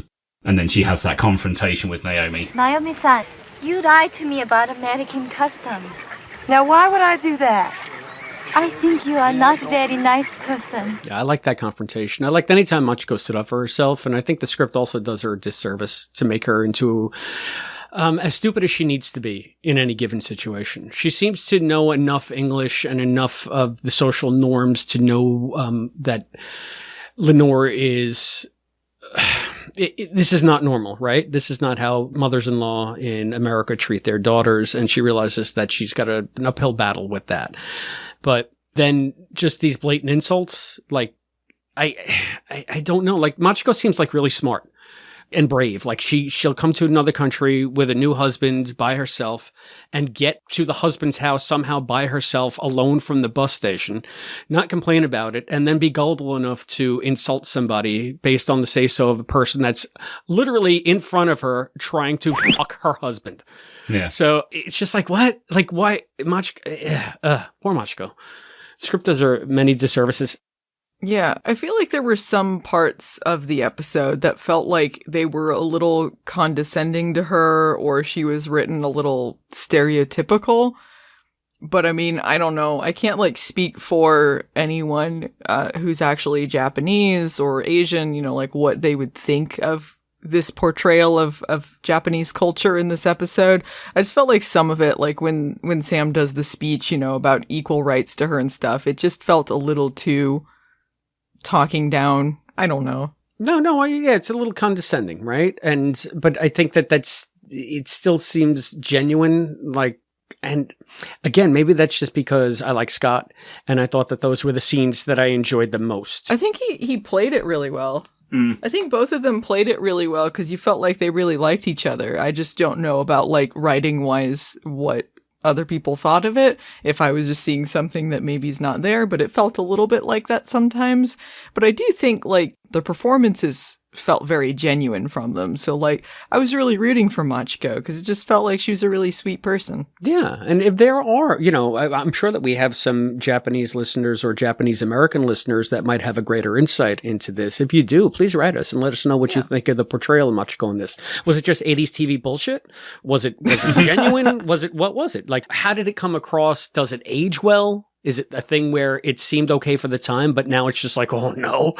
And then she has that confrontation with Naomi. Naomi-san, you lied to me about American customs. Now, why would I do that? I think you are not a very nice person. Yeah, I like that confrontation. I liked anytime Machiko stood up for herself, and I think the script also does her a disservice to make her into as stupid as she needs to be in any given situation. She seems to know enough English and enough of the social norms to know that Lenore is... this is not normal, right? This is not how mothers-in-law in America treat their daughters, and she realizes that she's got an uphill battle with that. But then just these blatant insults, like, I don't know. Like, Machiko seems like really smart, and brave. Like she'll come to another country with a new husband by herself and get to the husband's house somehow by herself alone from the bus station, not complain about it, and then be gullible enough to insult somebody based on the say-so of a person that's literally in front of her trying to fuck her husband. Yeah. So it's just like, what? Like, why? Machiko, poor Machiko. The script does her many disservices. Yeah, I feel like there were some parts of the episode that felt like they were a little condescending to her, or she was written a little stereotypical. But I mean, I don't know. I can't like speak for anyone who's actually Japanese or Asian, you know, like what they would think of this portrayal of Japanese culture in this episode. I just felt like some of it, like when Sam does the speech, you know, about equal rights to her and stuff, it just felt a little too talking down. I don't know. No, yeah, it's a little condescending, right? But I think it still seems genuine, like, and again, maybe that's just because I like Scott, and I thought that those were the scenes that I enjoyed the most. I think he played it really well. I think both of them played it really well because you felt like they really liked each other. I just don't know about, like, writing-wise what other people thought of it, if I was just seeing something that maybe is not there, but it felt a little bit like that sometimes. But I do think, like, the performances felt very genuine from them. So, like, I was really rooting for Machiko because it just felt like she was a really sweet person. Yeah. And if there are, you know, I'm sure that we have some Japanese listeners or Japanese American listeners that might have a greater insight into this. If you do, please write us and let us know what you think of the portrayal of Machiko in this. Was it just 80s TV bullshit? Was it genuine? What was it? Like, how did it come across? Does it age well? Is it a thing where it seemed okay for the time, but now it's just like, oh no,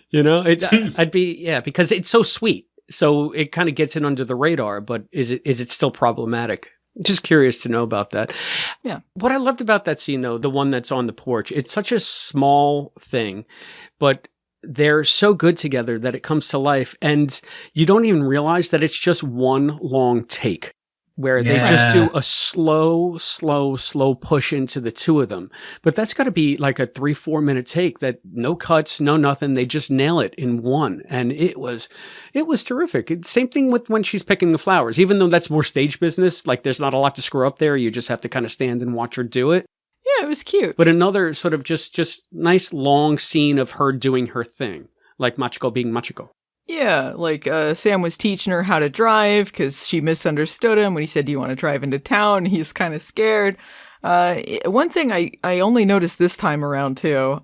you know, because it's so sweet. So it kind of gets in under the radar, but is it still problematic? Just curious to know about that. Yeah. What I loved about that scene though, the one that's on the porch, it's such a small thing, but they're so good together that it comes to life, and you don't even realize that it's just one long take, where they just do a slow push into the two of them. But that's got to be like a 3-4 minute take that no cuts, no nothing. They just nail it in one. And it was terrific. Same thing with when she's picking the flowers, even though that's more stage business. Like there's not a lot to screw up there. You just have to kind of stand and watch her do it. Yeah, it was cute. But another sort of just nice long scene of her doing her thing, like Machiko being Machiko. Yeah, like Sam was teaching her how to drive because she misunderstood him when he said, "Do you want to drive into town?" He's kind of scared. One thing I only noticed this time around too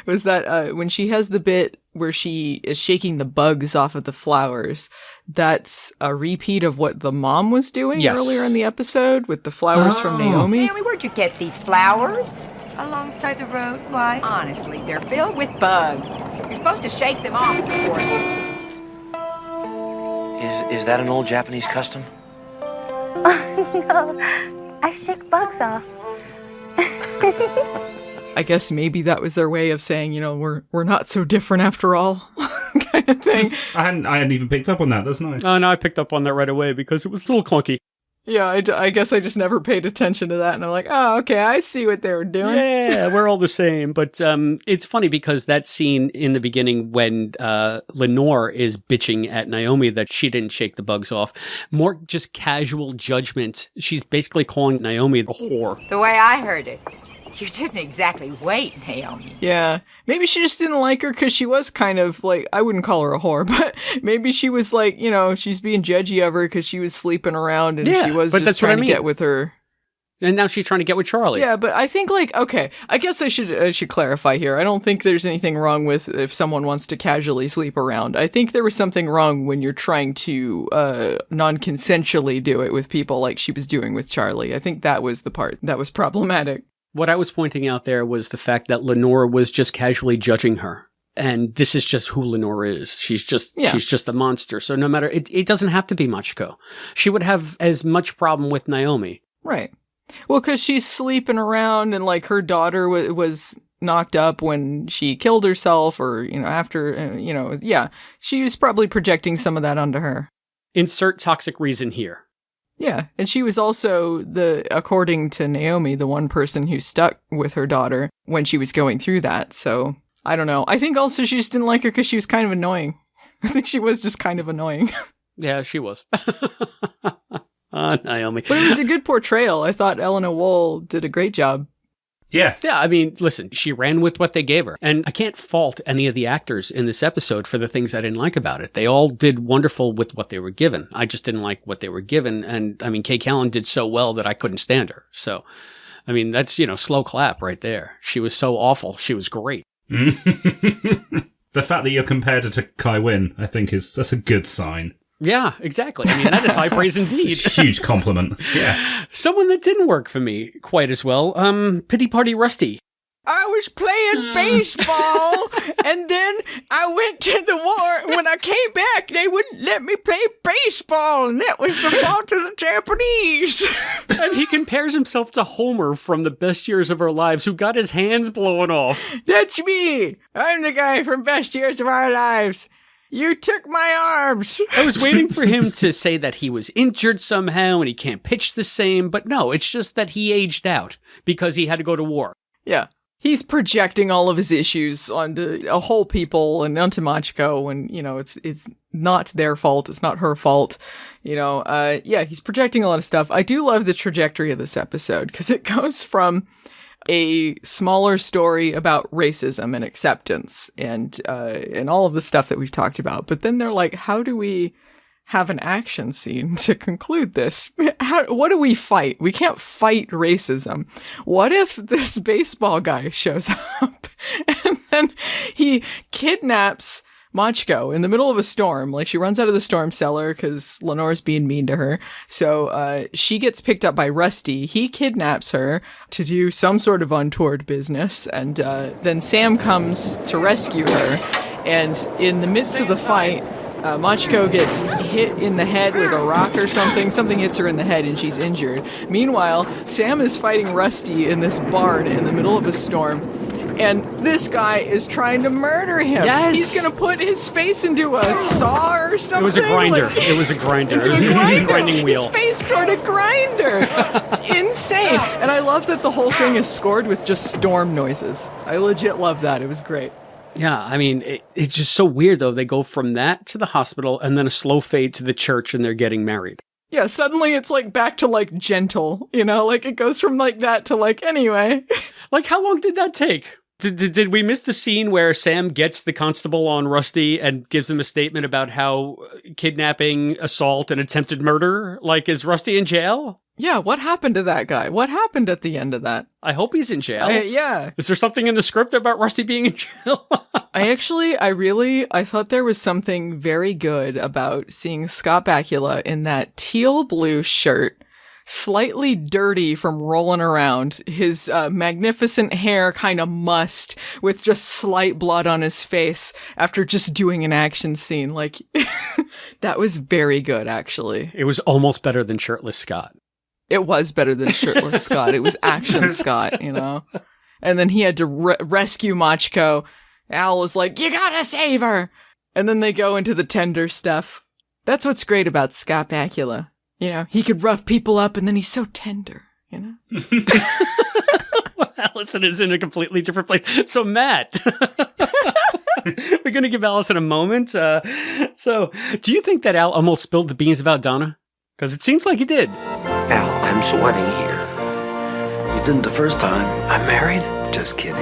was that when she has the bit where she is shaking the bugs off of the flowers, that's a repeat of what the mom was doing earlier in the episode with the flowers from Naomi. Naomi, where'd you get these flowers? Alongside the road, why? Honestly, they're filled with bugs. You're supposed to shake them off before you... Is that an old Japanese custom? Oh, no. I shake bugs off. I guess maybe that was their way of saying, you know, we're not so different after all, kind of thing. I hadn't even picked up on that. That's nice. Oh, no, I picked up on that right away because it was a little clunky. Yeah, I guess I just never paid attention to that, and I'm like, oh, okay, I see what they were doing. Yeah, we're all the same. But it's funny because that scene in the beginning when Lenore is bitching at Naomi that she didn't shake the bugs off, more just casual judgment. She's basically calling Naomi a whore. The way I heard it, you didn't exactly wait, Naomi. Yeah, maybe she just didn't like her because she was kind of like, I wouldn't call her a whore, but maybe she was like, you know, she's being judgy of her because she was sleeping around and she was just trying to get with her. And now she's trying to get with Charlie. Yeah, but I think like, okay, I guess I should clarify here. I don't think there's anything wrong with if someone wants to casually sleep around. I think there was something wrong when you're trying to non-consensually do it with people like she was doing with Charlie. I think that was the part that was problematic. What I was pointing out there was the fact that Lenore was just casually judging her. And this is just who Lenore is. She's just a monster. So no matter, it doesn't have to be Machiko. She would have as much problem with Naomi. Right. Well, because she's sleeping around and like her daughter was knocked up when she killed herself or, you know, after, you know, yeah. She was probably projecting some of that onto her. Insert toxic reason here. Yeah, and she was also, according to Naomi, the one person who stuck with her daughter when she was going through that. So, I don't know. I think also she just didn't like her because she was kind of annoying. I think she was just kind of annoying. Yeah, she was. Naomi. But it was a good portrayal. I thought Eleanor Wohl did a great job. Yeah. Yeah, I mean, listen, she ran with what they gave her. And I can't fault any of the actors in this episode for the things I didn't like about it. They all did wonderful with what they were given. I just didn't like what they were given. And I mean, K Callan did so well that I couldn't stand her. So, I mean, that's, slow clap right there. She was so awful. She was great. The fact that you're compared her to Kai Wynn, I think that's a good sign. Yeah, exactly. I mean, that is high praise indeed. Huge compliment. Yeah. Someone that didn't work for me quite as well, Pity Party Rusty. I was playing baseball, and then I went to the war. When I came back, they wouldn't let me play baseball, and that was the fault of the Japanese. And he compares himself to Homer from The Best Years of Our Lives, who got his hands blown off. That's me. I'm the guy from Best Years of Our Lives. You took my arms. I was waiting for him to say that he was injured somehow and he can't pitch the same, but no, it's just that he aged out because he had to go to war. Yeah. He's projecting all of his issues onto a whole people and onto Machiko, and, it's not their fault. It's not her fault. He's projecting a lot of stuff. I do love the trajectory of this episode because it goes from a smaller story about racism and acceptance and all of the stuff that we've talked about. But then they're like, how do we have an action scene to conclude this? What do we fight? We can't fight racism. What if this baseball guy shows up and then he kidnaps Machiko in the middle of a storm? Like, she runs out of the storm cellar because Lenore's being mean to her. So she gets picked up by Rusty. He kidnaps her to do some sort of untoward business. And then Sam comes to rescue her. And in the midst of the fight, Machiko gets hit in the head with a rock or something. Something hits her in the head and she's injured. Meanwhile, Sam is fighting Rusty in this barn in the middle of a storm. And this guy is trying to murder him. Yes. He's going to put his face into a saw or something. It was a grinder. It was a grinder. Into a grinder. Grinding wheel. His face toward a grinder. Insane. And I love that the whole thing is scored with just storm noises. I legit love that. It was great. Yeah, I mean, it's just so weird, though. They go from that to the hospital and then a slow fade to the church and they're getting married. Yeah, suddenly it's like back to like gentle, like it goes from like that to like anyway. Like, how long did that take? Did we miss the scene where Sam gets the constable on Rusty and gives him a statement about how kidnapping, assault, and attempted murder? Like, is Rusty in jail? Yeah, what happened to that guy? What happened at the end of that? I hope he's in jail. Yeah. Is there something in the script about Rusty being in jail? I thought there was something very good about seeing Scott Bakula in that teal blue shirt, slightly dirty from rolling around, his magnificent hair kind of mussed with just slight blood on his face after just doing an action scene. Like, that was very good, actually. It was almost better than shirtless Scott. It was better than shirtless Scott. It was action Scott, And then he had to rescue Machiko. Al was like, you gotta save her! And then they go into the tender stuff. That's what's great about Scott Bakula. He could rough people up and then he's so tender, Allison is in a completely different place. So, Matt, we're going to give Allison a moment. So, do you think that Al almost spilled the beans about Donna? Because it seems like he did. Al, I'm sweating here. You didn't the first time. I'm married? Just kidding.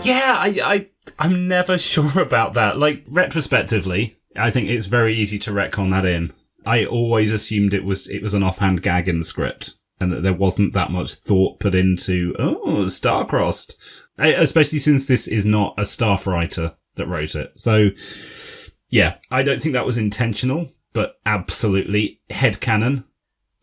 Yeah, I'm never sure about that. Like, retrospectively, I think it's very easy to retcon that in. I always assumed it was an offhand gag in the script and that there wasn't that much thought put into, star-crossed. Especially since this is not a staff writer that wrote it. So, yeah, I don't think that was intentional, but absolutely headcanon,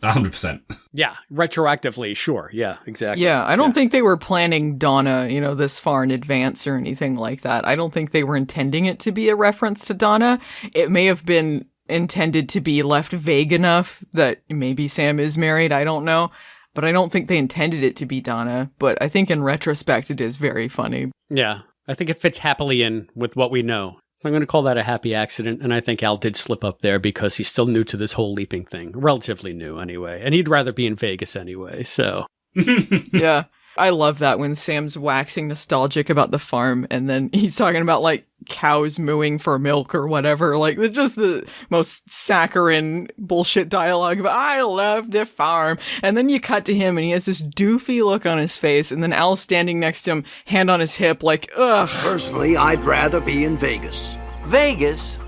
100%. Yeah, retroactively, sure. Yeah, exactly. Yeah, I don't think they were planning Donna, this far in advance or anything like that. I don't think they were intending it to be a reference to Donna. It may have been intended to be left vague enough that maybe Sam is married, I don't know. But I don't think they intended it to be Donna. But I think in retrospect, it is very funny. Yeah, I think it fits happily in with what we know. So I'm going to call that a happy accident. And I think Al did slip up there because he's still new to this whole leaping thing. Relatively new, anyway. And he'd rather be in Vegas anyway, so. Yeah. I love that when Sam's waxing nostalgic about the farm and then he's talking about like cows mooing for milk or whatever. Like they're just the most saccharine bullshit dialogue about I love the farm. And then you cut to him and he has this doofy look on his face and then Al's standing next to him, hand on his hip, like, ugh. Personally, I'd rather be in Vegas. Vegas?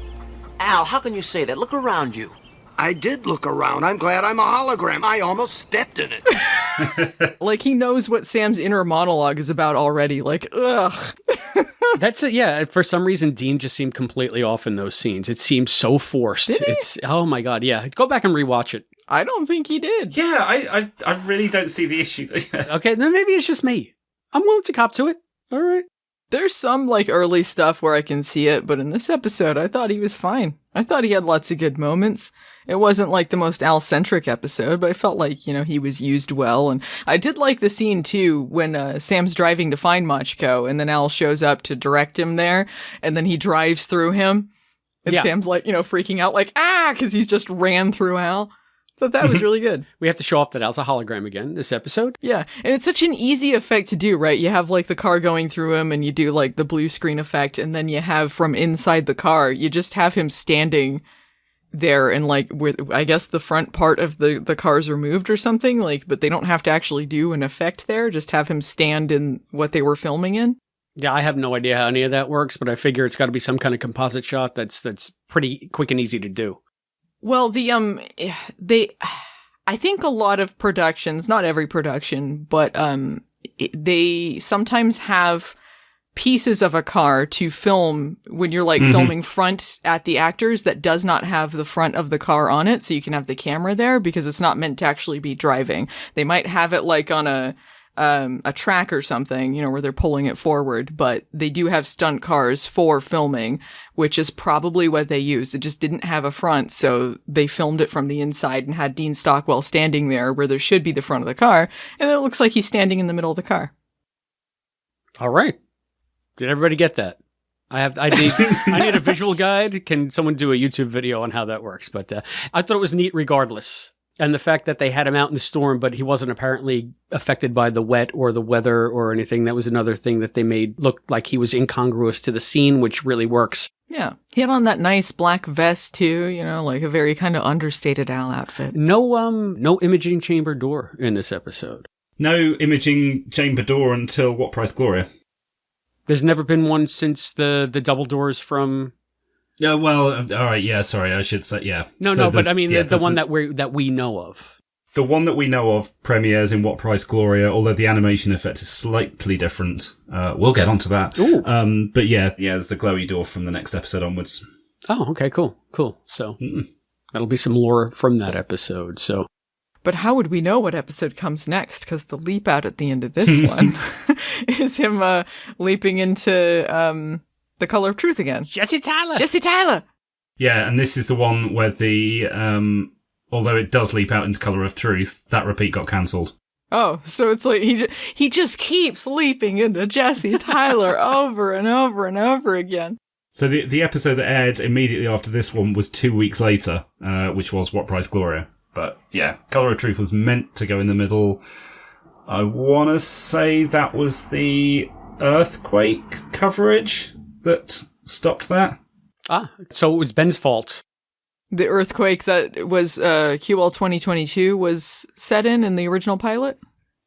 Al, how can you say that? Look around you. I did look around. I'm glad I'm a hologram. I almost stepped in it. Like he knows what Sam's inner monologue is about already. Like, ugh. That's it. Yeah. For some reason, Dean just seemed completely off in those scenes. It seemed so forced. It's, oh my God. Yeah. Go back and rewatch it. I don't think he did. Yeah, I really don't see the issue. Okay, then maybe it's just me. I'm willing to cop to it. All right. There's some like early stuff where I can see it, but in this episode, I thought he was fine. I thought he had lots of good moments. It wasn't like the most Al-centric episode, but I felt like, you know, he was used well. And I did like the scene too when Sam's driving to find Machiko and then Al shows up to direct him there and then he drives through him and Sam's like, you know, freaking out like, because he's just ran through Al. So that was really good. We have to show off that Al's a hologram again this episode. Yeah, and it's such an easy effect to do, right? You have like the car going through him and you do like the blue screen effect and then you have from inside the car, you just have him standing there and like where I guess the front part of the car's removed or something, like, but they don't have to actually do an effect there, just have him stand in what they were filming in. Yeah, I have no idea how any of that works, but I figure it's got to be some kind of composite shot that's pretty quick and easy to do. Well, I think a lot of productions, not every production, but they sometimes have pieces of a car to film when you're like filming front at the actors that does not have the front of the car on it, so you can have the camera there because it's not meant to actually be driving. They might have it like on a track or something, you know, where they're pulling it forward, but they do have stunt cars for filming, which is probably what they used. It just didn't have a front, so they filmed it from the inside and had Dean Stockwell standing there where there should be the front of the car, and it looks like he's standing in the middle of the car. All right. Did everybody get that? I need a visual guide. Can someone do a YouTube video on how that works? But I thought it was neat regardless. And the fact that they had him out in the storm, but he wasn't apparently affected by the wet or the weather or anything. That was another thing that they made look like he was incongruous to the scene, which really works. Yeah. He had on that nice black vest too, you know, like a very kind of understated Al outfit. No imaging chamber door in this episode. No imaging chamber door until What Price Gloria? There's never been one since the double doors from... Yeah, well, all right, yeah, sorry, I should say, yeah. No, but I mean the one that we know of. The one that we know of premieres in What Price Gloria, although the animation effect is slightly different. We'll get onto that. Ooh. But yeah, there's the glowy door from the next episode onwards. Oh, okay, cool. So that'll be some lore from that episode, so... But how would we know what episode comes next? Because the leap out at the end of this one is him leaping into... The Color of Truth again. Jesse Tyler! Yeah, and this is the one where the, although it does leap out into Color of Truth, that repeat got cancelled. Oh, so it's like he just keeps leaping into Jesse Tyler over and over and over again. So the episode that aired immediately after this one was 2 weeks later, which was What Price Gloria. But yeah, Color of Truth was meant to go in the middle. I want to say that was the earthquake coverage that stopped that. So it was Ben's fault. The earthquake that was QL 2022 was set in the original pilot?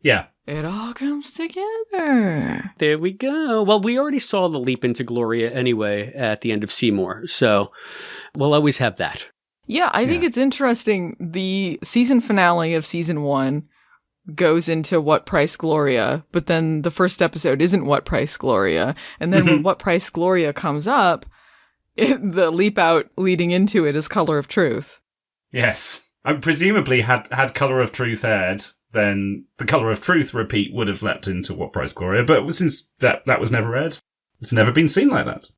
Yeah. It all comes together. There we go. Well, we already saw the leap into Gloria anyway at the end of Seymour, so we'll always have that. Yeah, I think it's interesting. The season finale of season 1 goes into What Price Gloria, but then the first episode isn't What Price Gloria. And then when What Price Gloria comes up, the leap out leading into it is Color of Truth. Yes. And presumably had Color of Truth aired, then the Color of Truth repeat would have leapt into What Price Gloria. But since that was never aired, it's never been seen like that.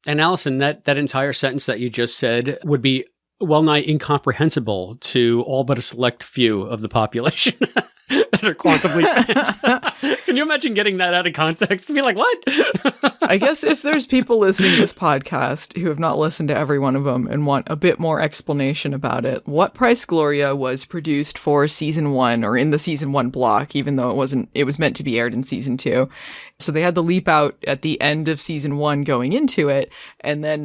And Allison, that entire sentence that you just said would be well nigh incomprehensible to all but a select few of the population that are Quantum Leap fans. Can you imagine getting that out of context and be like, what? I guess if there's people listening to this podcast who have not listened to every one of them and want a bit more explanation about it, What Price Gloria was produced for season 1 or in the season 1 block, even though it was meant to be aired in season 2. So they had the leap out at the end of season 1 going into it. And then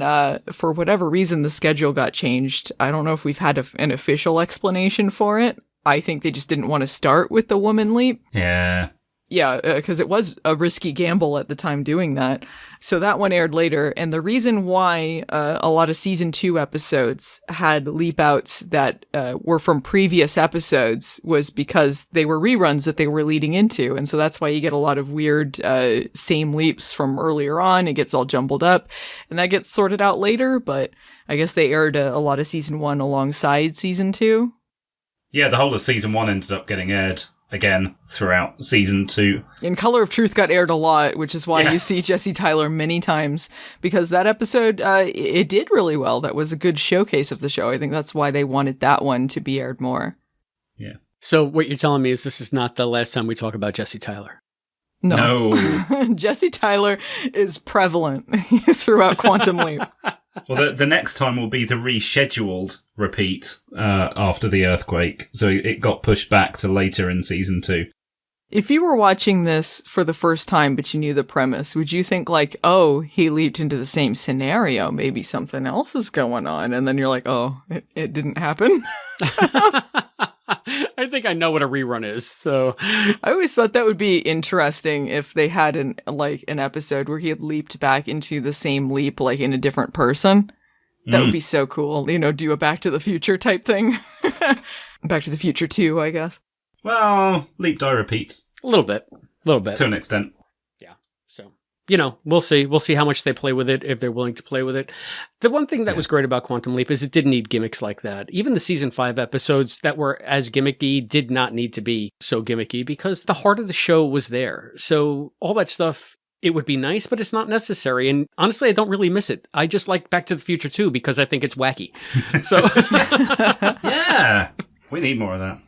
for whatever reason, the schedule got changed. I don't know if we've had an official explanation for it. I think they just didn't want to start with the woman leap. Yeah. Yeah, because it was a risky gamble at the time doing that. So that one aired later. And the reason why a lot of season 2 episodes had leap outs that were from previous episodes was because they were reruns that they were leading into. And so that's why you get a lot of weird same leaps from earlier on. It gets all jumbled up and that gets sorted out later. But I guess they aired a lot of season 1 alongside season 2. Yeah, the whole of season 1 ended up getting aired again throughout season 2. And Color of Truth got aired a lot, which is why you see Jesse Tyler many times, because that episode, it did really well. That was a good showcase of the show. I think that's why they wanted that one to be aired more. Yeah. So what you're telling me is this is not the last time we talk about Jesse Tyler? No. Jesse Tyler is prevalent throughout Quantum Leap. Well, the next time will be the rescheduled repeat after the earthquake. So it got pushed back to later in season 2. If you were watching this for the first time, but you knew the premise, would you think like, oh, he leaped into the same scenario, maybe something else is going on? And then you're like, oh, it didn't happen? I think I know what a rerun is. So I always thought that would be interesting if they had an episode where he had leaped back into the same leap, like in a different person. That would be so cool. You know, do a Back to the Future type thing. Back to the Future 2, I guess. Well, leap, die, repeat. A little bit. To an extent. Yeah. So, we'll see. We'll see how much they play with it, if they're willing to play with it. The one thing that was great about Quantum Leap is it didn't need gimmicks like that. Even the season 5 episodes that were as gimmicky did not need to be so gimmicky because the heart of the show was there. So all that stuff, it would be nice, but it's not necessary. And honestly, I don't really miss it. I just like Back to the Future 2 because I think it's wacky. So yeah, we need more of that.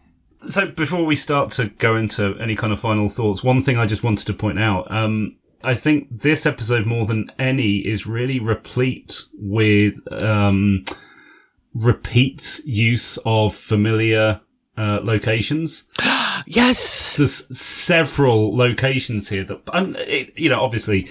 So before we start to go into any kind of final thoughts, one thing I just wanted to point out, I think this episode more than any is really replete with repeat use of familiar locations. Yes! There's several locations here that, obviously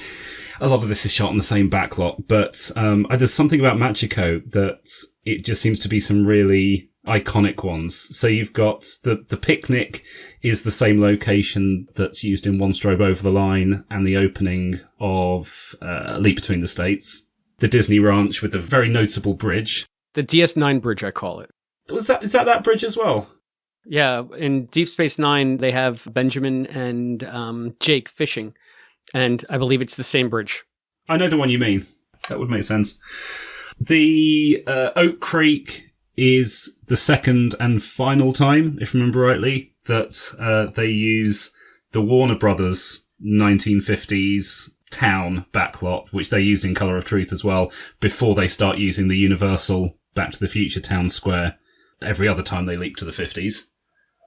a lot of this is shot on the same backlot, but there's something about Machiko that it just seems to be some really iconic ones. So you've got the picnic is the same location that's used in One Strobe Over the Line and the opening of Leap Between the States. The Disney Ranch with a very noticeable bridge. The DS9 bridge, I call it. Is that bridge as well? Yeah, in Deep Space Nine, they have Benjamin and Jake fishing, and I believe it's the same bridge. I know the one you mean. That would make sense. The Oak Creek is the second and final time, if I remember rightly, that they use the Warner Brothers 1950s town backlot, which they used in Color of Truth as well, before they start using the Universal Back to the Future town square every other time they leap to the 50s.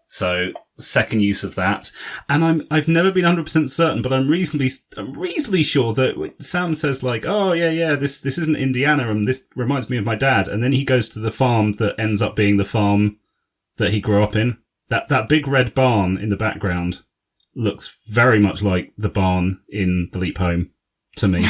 So, second use of that. And I've never been 100% certain, but I'm reasonably sure that Sam says like, oh yeah, this isn't Indiana and this reminds me of my dad. And then he goes to the farm that ends up being the farm that he grew up in. That big red barn in the background looks very much like the barn in The Leap Home to me.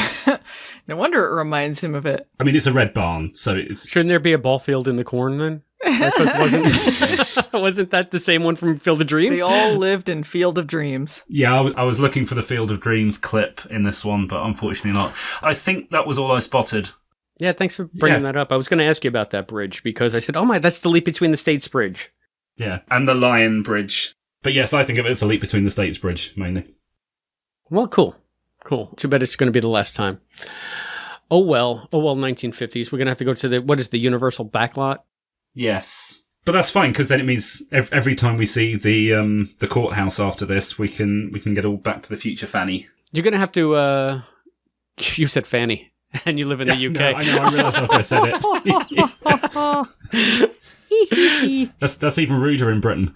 No wonder it reminds him of it. I mean, it's a red barn, so it's... Shouldn't there be a ball field in the corn then? Because wasn't that the same one from Field of Dreams? They all lived in Field of Dreams. Yeah, I was looking for the Field of Dreams clip in this one, but unfortunately not. I think that was all I spotted. Yeah, thanks for bringing that up. I was going to ask you about that bridge because I said, oh my, that's the Leap Between the States bridge. Yeah, and the Lion Bridge. But yes, I think of it as the Leap Between the States bridge, mainly. Well, cool. Too bad it's going to be the last time. Oh well, 1950s. We're going to have to go to the Universal backlot? Yes. But that's fine, because then it means every time we see the courthouse after this, we can get all Back to the Future Fanny. You're going to have to, you said Fanny. and you live in the UK. No, I know, I realised after I said it. That's even ruder in Britain.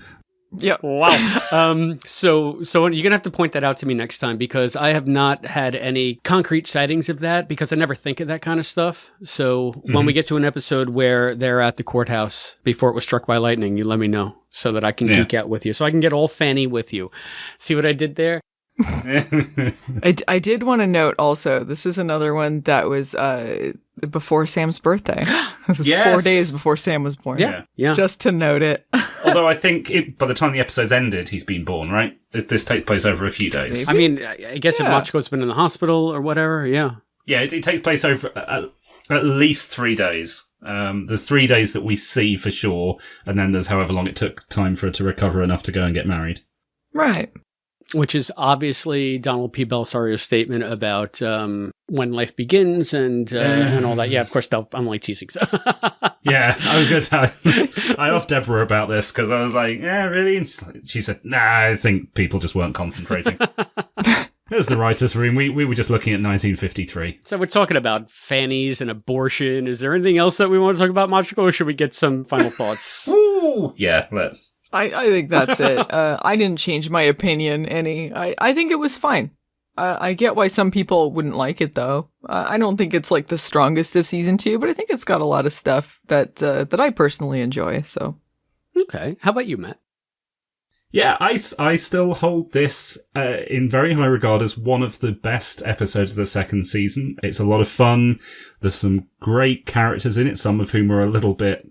Yeah. Wow. So you're going to have to point that out to me next time, because I have not had any concrete sightings of that, because I never think of that kind of stuff. So when we get to an episode where they're at the courthouse before it was struck by lightning, you let me know so that I can geek out with you, so I can get all fanny with you. See what I did there? I did want to note also, this is another one that was before Sam's birthday. It was 4 days before Sam was born. Yeah. Just to note it. Although I think by the time the episode's ended, he's been born, right? This takes place over a few days. Maybe? I mean, I guess if Machiko's been in the hospital or whatever, yeah. Yeah, it takes place over at least 3 days. There's 3 days that we see for sure, and then there's however long it took time for her to recover enough to go and get married. Right. Which is obviously Donald P. Belsario's statement about when life begins and all that. Yeah, of course, I'm only teasing. So. Yeah, I was going to say, I asked Deborah about this because I was like, yeah, really? And she said, nah, I think people just weren't concentrating. It was the writer's room. We were just looking at 1953. So we're talking about fannies and abortion. Is there anything else that we want to talk about, Machiko, or should we get some final thoughts? Ooh, yeah, let's. I think that's it. I didn't change my opinion any. I think it was fine. I get why some people wouldn't like it, though. I don't think it's like the strongest of season 2, but I think it's got a lot of stuff that I personally enjoy. So, okay. How about you, Matt? Yeah, I still hold this in very high regard as one of the best episodes of the second season. It's a lot of fun. There's some great characters in it, some of whom are a little bit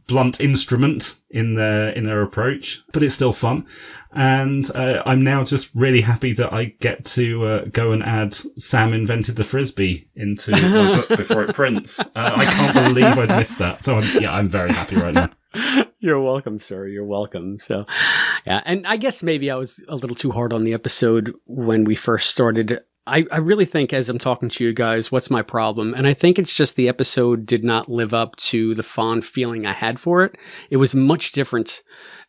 blunt instrument in their approach, but it's still fun. And I'm now just really happy that I get to go and add Sam Invented the Frisbee into my book before it prints. I can't believe I'd missed that. So I'm very happy right now. You're welcome, sir. You're welcome. So, yeah. And I guess maybe I was a little too hard on the episode when we first started. I really think, as I'm talking to you guys, what's my problem? And I think it's just the episode did not live up to the fond feeling I had for it. It was much different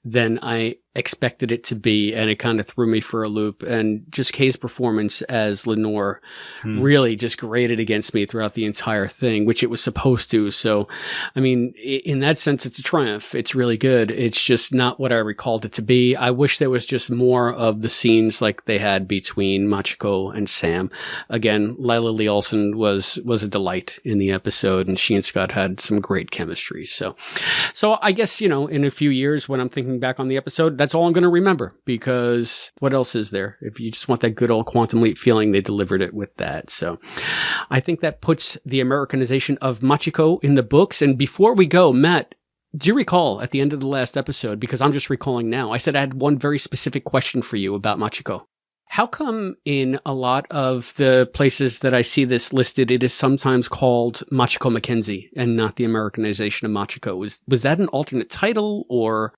than I expected it to be, and it kind of threw me for a loop. And just Kay's performance as Lenore really just grated against me throughout the entire thing, which it was supposed to. So, I mean, in that sense, it's a triumph. It's really good. It's just not what I recalled it to be. I wish there was just more of the scenes like they had between Machiko and Sam. Again, Lila Lee Olsen was a delight in the episode, and she and Scott had some great chemistry. So I guess, in a few years when I'm thinking back on the episode, that's all I'm going to remember, because what else is there? If you just want that good old Quantum Leap feeling, they delivered it with that. So I think that puts the Americanization of Machiko in the books. And before we go, Matt, do you recall at the end of the last episode, because I'm just recalling now, I said I had one very specific question for you about Machiko. How come in a lot of the places that I see this listed, it is sometimes called Machiko McKenzie and not the Americanization of Machiko? Was that an alternate title, or...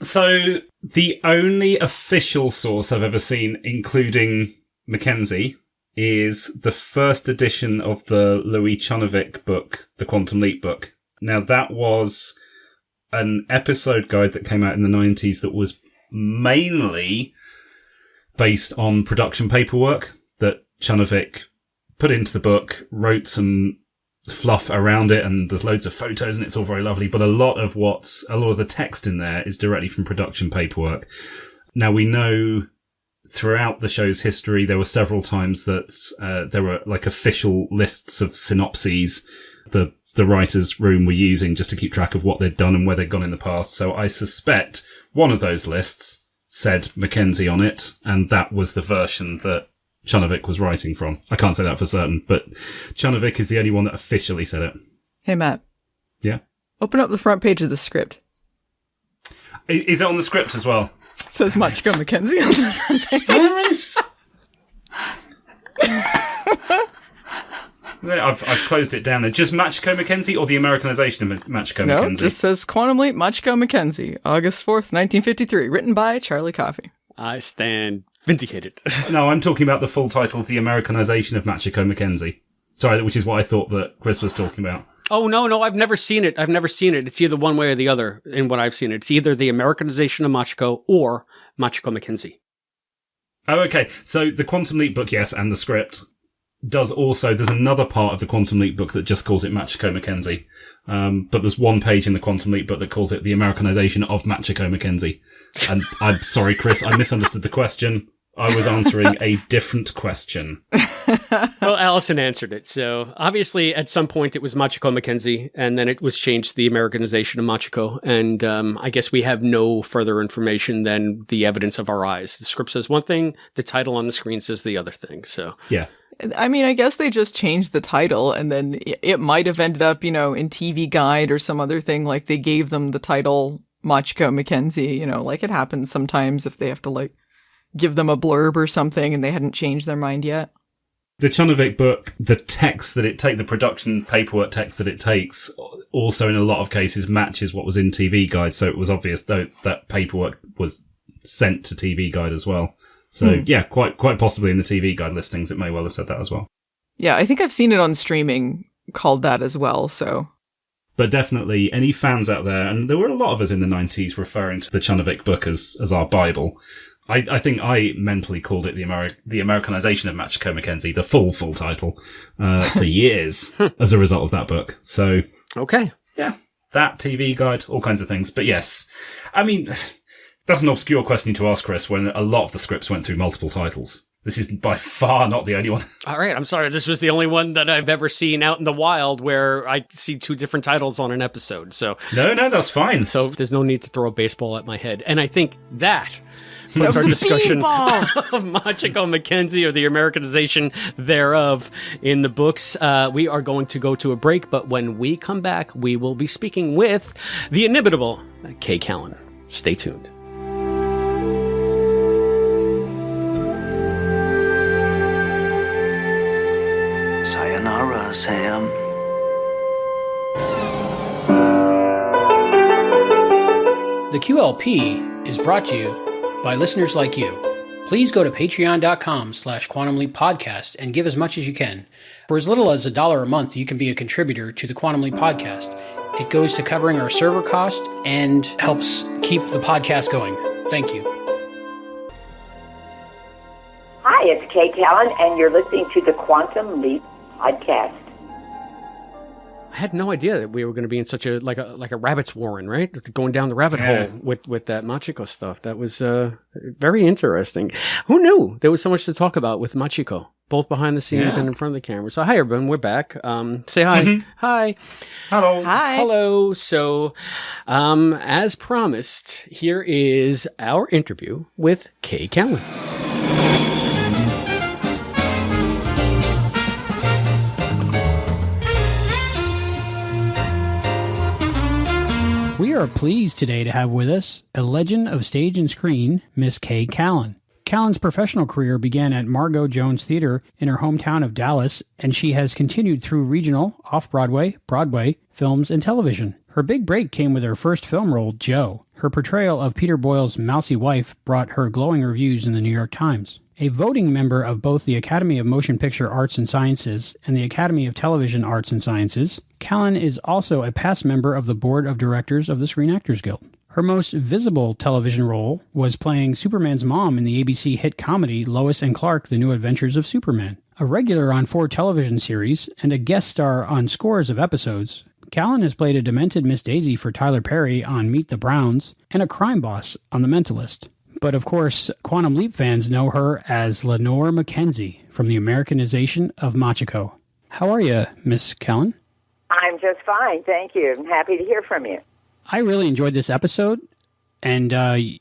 So the only official source I've ever seen, including Mackenzie, is the first edition of the Louis Chonovic book, the Quantum Leap book. Now, that was an episode guide that came out in the 90s that was mainly based on production paperwork that Chonovic put into the book, wrote some fluff around it, and there's loads of photos and it's all very lovely, but a lot of the text in there is directly from production paperwork. Now, we know throughout the show's history there were several times that there were like official lists of synopses the writers' room were using just to keep track of what they'd done and where they'd gone in the past. So I suspect one of those lists said Mackenzie on it, and that was the version that Chonovic was writing from. I can't say that for certain, but Chonovic is the only one that officially said it. Hey, Matt. Yeah? Open up the front page of the script. Is it on the script as well? It says Machiko McKenzie on the front page. I've closed it down. Just Machiko McKenzie or the Americanization of Machiko No, McKenzie? it just says Quantum Leap Machiko McKenzie, August 4th, 1953, written by Charlie Coffey. I stand vindicated. No, I'm talking about the full title, The Americanization of Machiko McKenzie. Sorry, which is what I thought that Chris was talking about. Oh, no, I've never seen it. It's either one way or the other in what I've seen. It's either The Americanization of Machiko or Machiko McKenzie. Oh, okay. So the Quantum Leap book, yes, and the script does also, there's another part of the Quantum Leap book that just calls it Machiko McKenzie. But there's one page in the Quantum Leap book that calls it the Americanization of Machiko McKenzie. And I'm sorry, Chris, I misunderstood the question. I was answering a different question. Well, Allison answered it. So obviously, at some point, it was Machiko McKenzie, and then it was changed to the Americanization of Machiko. And I guess we have no further information than the evidence of our eyes. The script says one thing, the title on the screen says the other thing. So yeah. I mean, I guess they just changed the title, and then it might have ended up, in TV Guide or some other thing. Like, they gave them the title Machiko McKenzie, like it happens sometimes if they have to, give them a blurb or something and they hadn't changed their mind yet. The Chunovic book, the text that it takes, the production paperwork text that it takes, also in a lot of cases matches what was in TV Guide. So it was obvious that paperwork was sent to TV Guide as well. So yeah, quite possibly in the TV Guide listings, it may well have said that as well. Yeah, I think I've seen it on streaming called that as well. So, but definitely any fans out there, and there were a lot of us in the 90s referring to the Chunovic book as our Bible. I think I mentally called it the Americanization of Machiko McKenzie, the full title, for years as a result of that book. So okay, yeah, that TV Guide, all kinds of things. But yes, I mean, that's an obscure question to ask, Chris, when a lot of the scripts went through multiple titles. This is by far not the only one. All right, I'm sorry. This was the only one that I've ever seen out in the wild where I see two different titles on an episode. So no, that's fine. So there's no need to throw a baseball at my head. And I think that was our discussion of Machiko McKenzie, or the Americanization thereof, in the books. We are going to go to a break, but when we come back, we will be speaking with the inimitable K Callan. Stay tuned. Sayonara, Sam. The QLP is brought to you by listeners like you. Please go to patreon.com/quantumleappodcast and give as much as you can. For as little as $1 a month, you can be a contributor to the Quantum Leap podcast. It goes to covering our server cost and helps keep the podcast going. Thank you. Hi, it's K Callan, and you're listening to the Quantum Leap podcast. I had no idea that we were going to be in such a like a rabbit's warren, right? Going down the rabbit hole with that Machiko stuff. That was very interesting. Who knew there was so much to talk about with Machiko, both behind the scenes and in front of the camera. So hi, everyone. We're back. Say hi. Mm-hmm. Hi. Hello. Hi. Hello. So, as promised, here is our interview with K Callan. We are pleased today to have with us a legend of stage and screen, Miss K Callan. Callan's professional career began at Margot Jones Theater in her hometown of Dallas, and she has continued through regional, off-Broadway, Broadway, films, and television. Her big break came with her first film role, Jo. Her portrayal of Peter Boyle's mousy wife brought her glowing reviews in the New York Times. A voting member of both the Academy of Motion Picture Arts and Sciences and the Academy of Television Arts and Sciences, Callan is also a past member of the Board of Directors of the Screen Actors Guild. Her most visible television role was playing Superman's mom in the ABC hit comedy Lois and Clark: The New Adventures of Superman. A regular on 4 television series and a guest star on scores of episodes, Callan has played a demented Miss Daisy for Tyler Perry on Meet the Browns and a crime boss on The Mentalist. But of course, Quantum Leap fans know her as Lenore McKenzie from the Americanization of Machiko. How are you, Miss Callan? I'm just fine, thank you. I'm happy to hear from you. I really enjoyed this episode, and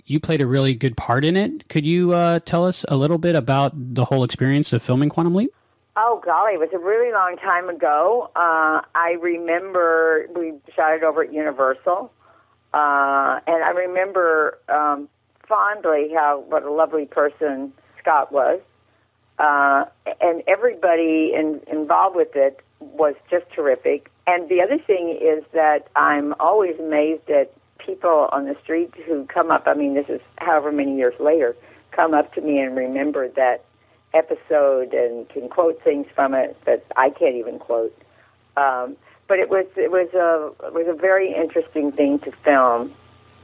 you played a really good part in it. Could you tell us a little bit about the whole experience of filming Quantum Leap? Oh, golly, it was a really long time ago. I remember we shot it over at Universal, and I remember fondly what a lovely person Scott was, and everybody involved with it was just terrific. And the other thing is that I'm always amazed at people on the street who come up, I mean, this is however many years later, come up to me and remember that episode and can quote things from it that I can't even quote. But it was a very interesting thing to film.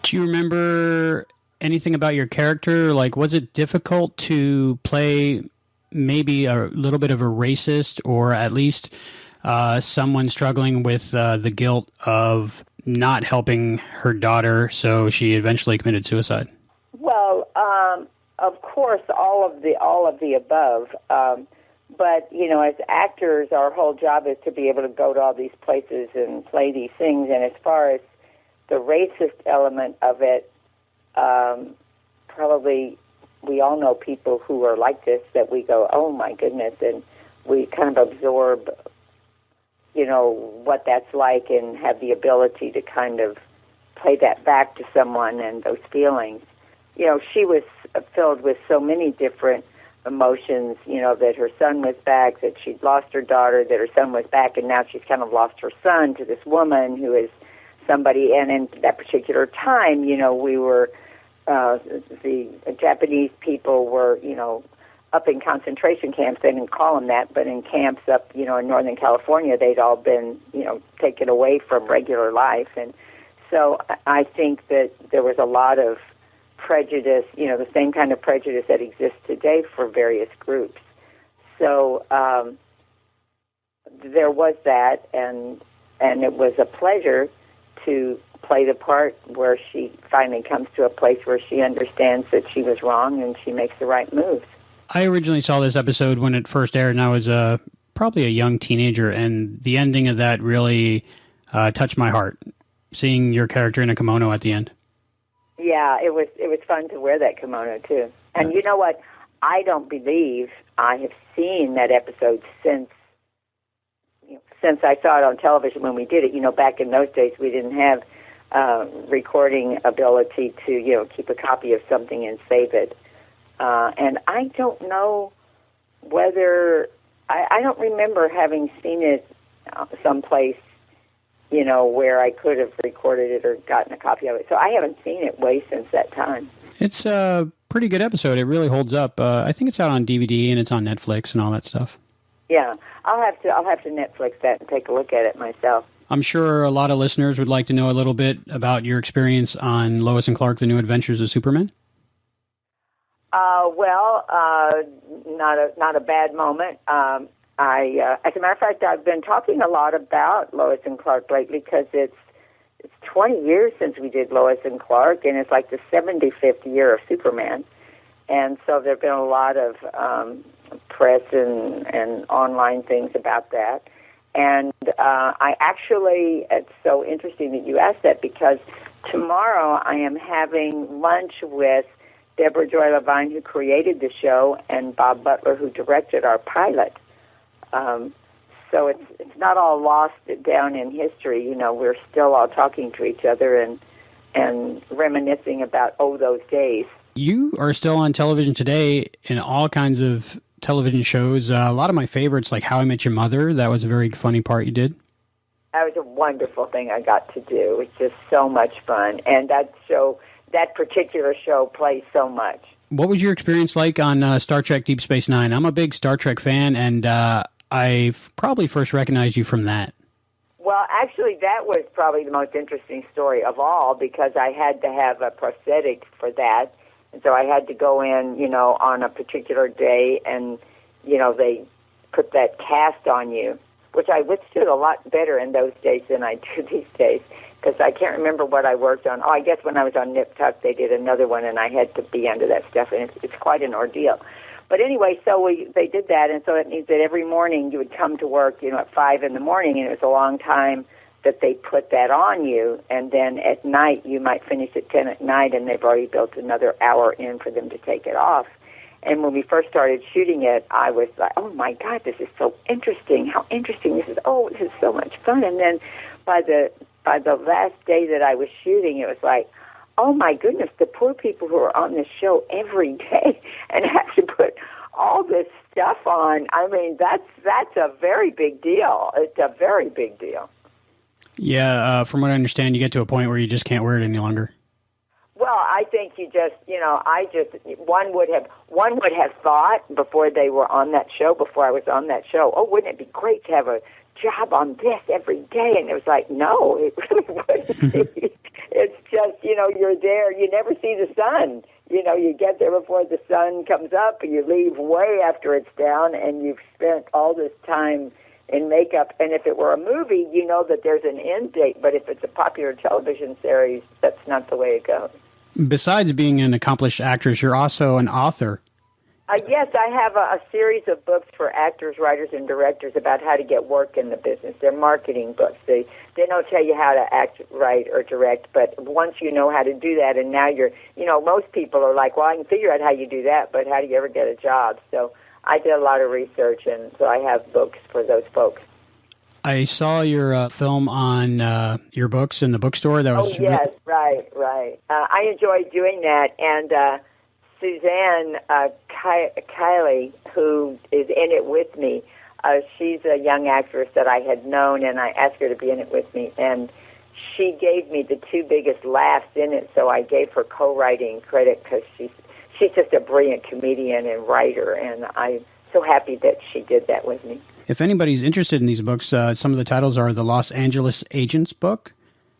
Do you remember anything about your character? Like, was it difficult to play maybe a little bit of a racist, or at least someone struggling with the guilt of not helping her daughter, so she eventually committed suicide? Well, of course, all of the above. But, you know, as actors, our whole job is to be able to go to all these places and play these things. And as far as the racist element of it, probably we all know people who are like this that we go, oh, my goodness, and we kind of absorb, you know, what that's like and have the ability to kind of play that back to someone and those feelings. You know, she was filled with so many different emotions, you know, that her son was back, that she'd lost her daughter, that her son was back, and now she's kind of lost her son to this woman who is somebody. And in that particular time, you know, we were, the Japanese people were, you know, up in concentration camps. They didn't call them that, but in camps up, you know, in Northern California, they'd all been, you know, taken away from regular life. And so I think that there was a lot of prejudice, you know, the same kind of prejudice that exists today for various groups. So there was that, and it was a pleasure to play the part where she finally comes to a place where she understands that she was wrong and she makes the right moves. I originally saw this episode when it first aired, and I was probably a young teenager, and the ending of that really touched my heart, seeing your character in a kimono at the end. Yeah, it was fun to wear that kimono, too. And you know what? I don't believe I have seen that episode since I saw it on television when we did it. You know, back in those days, we didn't have recording ability to, you know, keep a copy of something and save it. And I don't know whether... I don't remember having seen it someplace, you know, where I could have recorded it or gotten a copy of it. So I haven't seen it way since that time. It's a pretty good episode. It really holds up. I think it's out on DVD and it's on Netflix and all that stuff. Yeah, I'll have to Netflix that and take a look at it myself. I'm sure a lot of listeners would like to know a little bit about your experience on Lois and Clark: The New Adventures of Superman. Not a bad moment. As a matter of fact, I've been talking a lot about Lois and Clark lately because it's 20 years since we did Lois and Clark, and it's like the 75th year of Superman. And so there have been a lot of press and online things about that. And I actually, it's so interesting that you asked that, because tomorrow I am having lunch with Deborah Joy Levine, who created the show, and Bob Butler, who directed our pilot. So it's not all lost down in history. You know, we're still all talking to each other and reminiscing about, those days. You are still on television today in all kinds of television shows. A lot of my favorites, like How I Met Your Mother, that was a very funny part you did. That was a wonderful thing I got to do. It was just so much fun. And that particular show plays so much. What was your experience like on Star Trek Deep Space Nine? I'm a big Star Trek fan, and I probably first recognized you from that. Well, actually, that was probably the most interesting story of all, because I had to have a prosthetic for that. And so I had to go in, you know, on a particular day, and, you know, they put that cast on you, which I withstood a lot better in those days than I do these days, because I can't remember what I worked on. I guess when I was on Nip Tuck, they did another one, and I had to be under that stuff, and it's quite an ordeal. But anyway, so they did that, and so it means that every morning you would come to work, you know, at 5 in the morning, and it was a long time that they put that on you, and then at night you might finish at 10 at night, and they've already built another hour in for them to take it off. And when we first started shooting it, I was like, oh my God, this is so interesting. How interesting this is. Oh, this is so much fun. And then by the last day that I was shooting, it was like, oh my goodness, the poor people who are on this show every day and have to put all this stuff on. I mean, that's a very big deal. It's a very big deal. Yeah, from what I understand, you get to a point where you just can't wear it any longer. Well, I think you just, you know, one would have thought before they were on that show, before I was on that show, oh, wouldn't it be great to have a job on this every day? And it was like, no, it really wouldn't be. It's just, you're there. You never see the sun. You get there before the sun comes up, and you leave way after it's down, and you've spent all this time in makeup. And if it were a movie, you know that there's an end date. But if it's a popular television series, that's not the way it goes. Besides being an accomplished actress, you're also an author. Yes, I have a series of books for actors, writers, and directors about how to get work in the business. They're marketing books. They don't tell you how to act, write, or direct, but once you know how to do that, and now most people are like, well, I can figure out how you do that, but how do you ever get a job? So I did a lot of research, and so I have books for those folks. I saw your film on your books in the bookstore. That was yes, right. I enjoyed doing that, and Suzanne Kiley, who is in it with me, she's a young actress that I had known, and I asked her to be in it with me, and she gave me the two biggest laughs in it, so I gave her co-writing credit because she's just a brilliant comedian and writer, and I'm so happy that she did that with me. If anybody's interested in these books, some of the titles are The Los Angeles Agents book,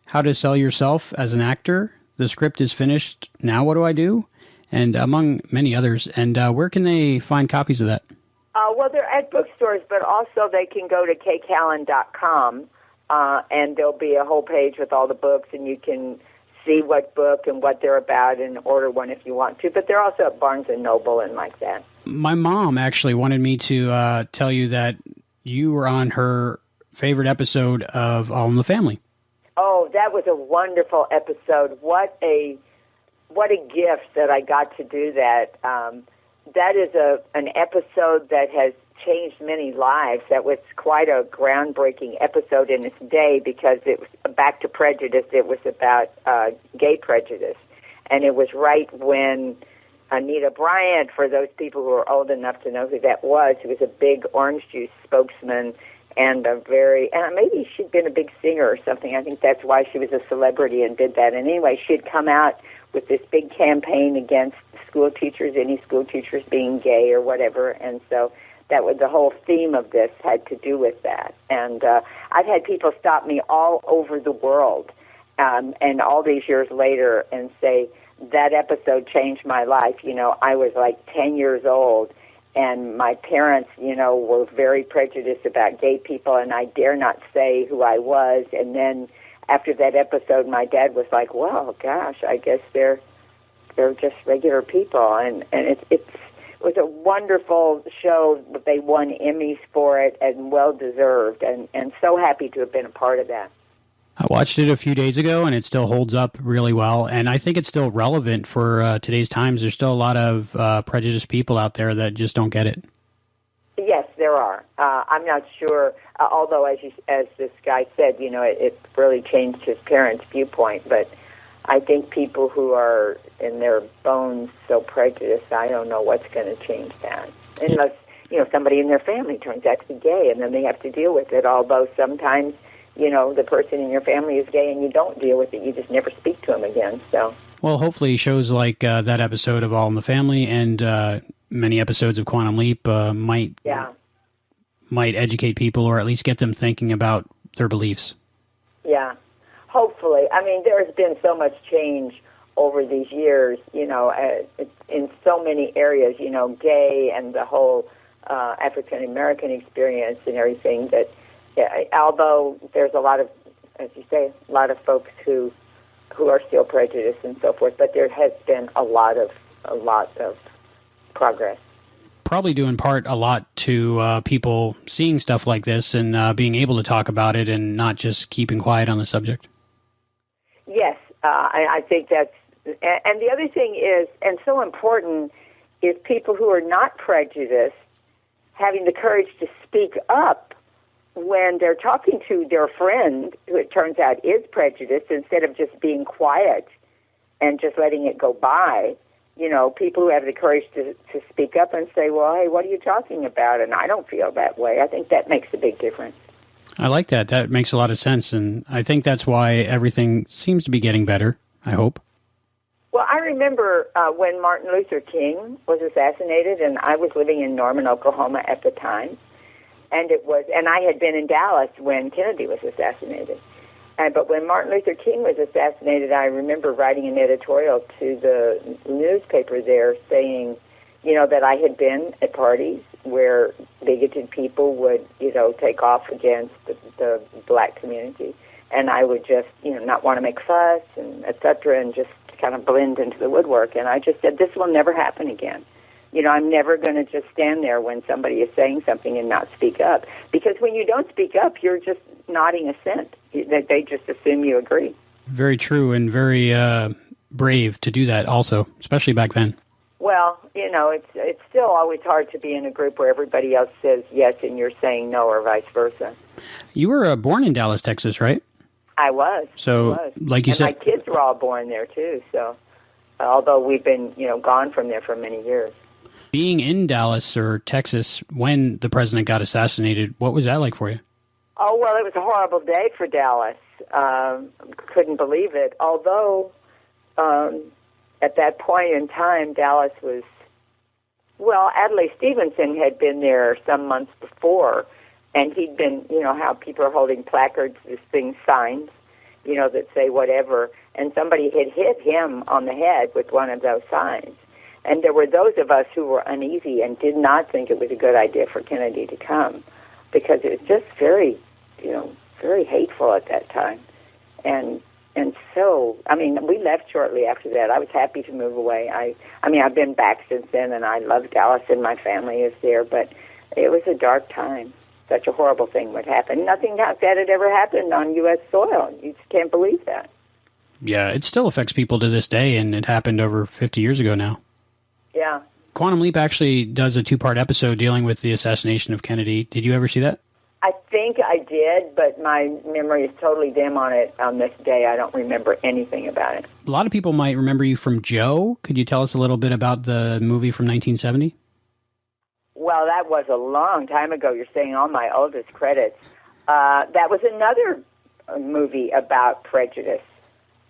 How to Sell Yourself as an Actor, The Script is Finished, Now What Do I Do? And among many others. And where can they find copies of that? Well, they're at bookstores, but also they can go to kcallan.com, and there'll be a whole page with all the books, and you can see what book and what they're about and order one if you want to. But they're also at Barnes & Noble and like that. My mom actually wanted me to tell you that you were on her favorite episode of All in the Family. Oh, that was a wonderful episode. What a gift that I got to do that. That is an episode that has changed many lives. That was quite a groundbreaking episode in its day because it was back to prejudice. It was about gay prejudice. And it was right when Anita Bryant, for those people who are old enough to know who that was, who was a big orange juice spokesman and maybe she'd been a big singer or something. I think that's why she was a celebrity and did that. And anyway, she'd come out with this big campaign against school teachers, any school teachers being gay or whatever. And so that was the whole theme of this had to do with that. And I've had people stop me all over the world and all these years later and say, that episode changed my life. I was like 10 years old, and my parents, were very prejudiced about gay people, and I dare not say who I was. And then after that episode, my dad was like, well, gosh, I guess they're just regular people. And it was a wonderful show. They won Emmys for it, and well-deserved, and so happy to have been a part of that. I watched it a few days ago, and it still holds up really well, and I think it's still relevant for today's times. There's still a lot of prejudiced people out there that just don't get it. Yes, there are. I'm not sure, although as this guy said, it really changed his parents' viewpoint, but I think people who are in their bones so prejudiced, I don't know what's going to change that. Unless, somebody in their family turns out to be gay, and then they have to deal with it, although sometimes the person in your family is gay and you don't deal with it. You just never speak to them again. So, well, hopefully shows like that episode of All in the Family and many episodes of Quantum Leap might educate people or at least get them thinking about their beliefs. Yeah, hopefully. I mean, there's been so much change over these years, in so many areas, gay and the whole African-American experience and everything that, although there's a lot of, as you say, a lot of folks who are still prejudiced and so forth, but there has been a lot of progress. Probably due in part a lot to people seeing stuff like this and being able to talk about it and not just keeping quiet on the subject. Yes, I think that's, and the other thing is, and so important, is people who are not prejudiced having the courage to speak up when they're talking to their friend, who it turns out is prejudiced, instead of just being quiet and just letting it go by. People who have the courage to speak up and say, well, hey, what are you talking about? And I don't feel that way. I think that makes a big difference. I like that. That makes a lot of sense. And I think that's why everything seems to be getting better, I hope. Well, I remember when Martin Luther King was assassinated, and I was living in Norman, Oklahoma at the time. And I had been in Dallas when Kennedy was assassinated. But when Martin Luther King was assassinated, I remember writing an editorial to the newspaper there saying, that I had been at parties where bigoted people would, take off against the black community. And I would just, not want to make fuss and et cetera, and just kind of blend into the woodwork. And I just said, this will never happen again. I'm never going to just stand there when somebody is saying something and not speak up. Because when you don't speak up, you're just nodding assent. They just assume you agree. Very true and very brave to do that also, especially back then. Well, it's still always hard to be in a group where everybody else says yes and you're saying no, or vice versa. You were born in Dallas, Texas, right? I was. So, like you said... my kids were all born there, too, so... although we've been, gone from there for many years. Being in Dallas or Texas when the president got assassinated, what was that like for you? Oh, well, it was a horrible day for Dallas. Couldn't believe it. Although, at that point in time, Dallas was... Well, Adlai Stevenson had been there some months before, and he'd been, how people are holding placards, this thing, signs, that say whatever, and somebody had hit him on the head with one of those signs. And there were those of us who were uneasy and did not think it was a good idea for Kennedy to come, because it was just very, very hateful at that time. And so, we left shortly after that. I was happy to move away. I've been back since then, and I love Dallas, and my family is there, but it was a dark time. Such a horrible thing would happen. Nothing like that had ever happened on U.S. soil. You just can't believe that. Yeah, it still affects people to this day, and it happened over 50 years ago now. Yeah. Quantum Leap actually does a 2-part episode dealing with the assassination of Kennedy. Did you ever see that? I think I did, but my memory is totally dim on it on this day. I don't remember anything about it. A lot of people might remember you from Joe. Could you tell us a little bit about the movie from 1970? Well, that was a long time ago. You're saying all my oldest credits. That was another movie about prejudice.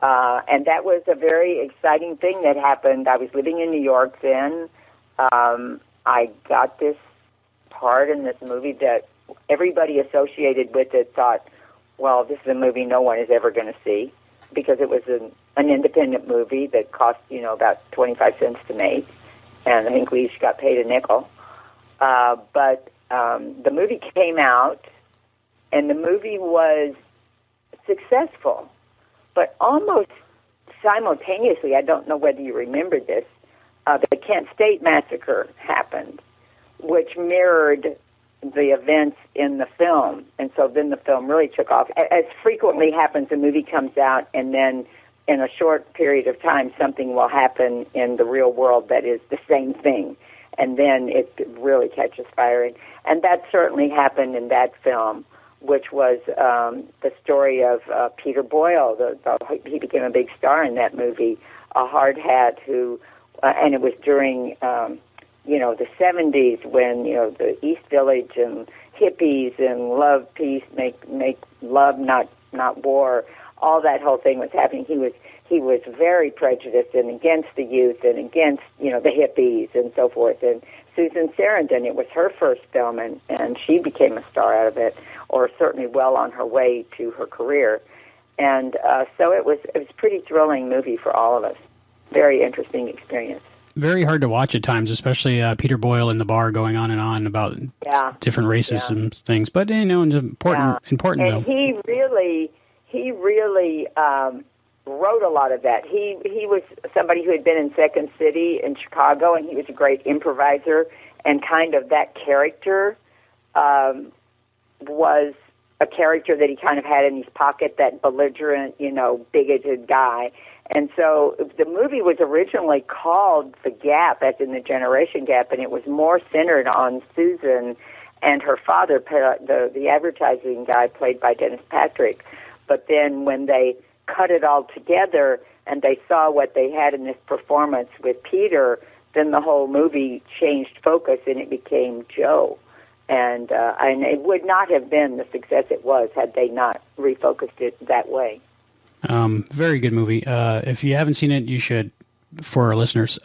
And that was a very exciting thing that happened. I was living in New York then. I got this part in this movie that everybody associated with it thought, well, this is a movie no one is ever going to see, because it was an independent movie that cost, about 25 cents to make. And I think we each got paid a nickel. But the movie came out, and the movie was successful. But almost simultaneously, I don't know whether you remember this, the Kent State Massacre happened, which mirrored the events in the film. And so then the film really took off. As frequently happens, a movie comes out, and then in a short period of time, something will happen in the real world that is the same thing. And then it really catches fire. And that certainly happened in that film, which was the story of Peter Boyle. He became a big star in that movie, a hard hat who, and it was during, the 70s when, the East Village and hippies and love, peace, make love, not war, all that whole thing was happening. He was very prejudiced and against the youth and against, the hippies and so forth. And Susan Sarandon, it was her first film, and she became a star out of it, or certainly well on her way to her career. And so it was a pretty thrilling movie for all of us. Very interesting experience. Very hard to watch at times, especially Peter Boyle in the bar going on and on about different racism things. But, it's important though. And he really wrote a lot of that. He was somebody who had been in Second City in Chicago, and he was a great improviser, and kind of that character was a character that he kind of had in his pocket, that belligerent, bigoted guy. And so the movie was originally called The Gap, as in the generation gap, and it was more centered on Susan and her father, the advertising guy played by Dennis Patrick. But then when they cut it all together and they saw what they had in this performance with Peter, then the whole movie changed focus and it became Joe. And it would not have been the success it was had they not refocused it that way. Very good movie. If you haven't seen it, you should, for our listeners.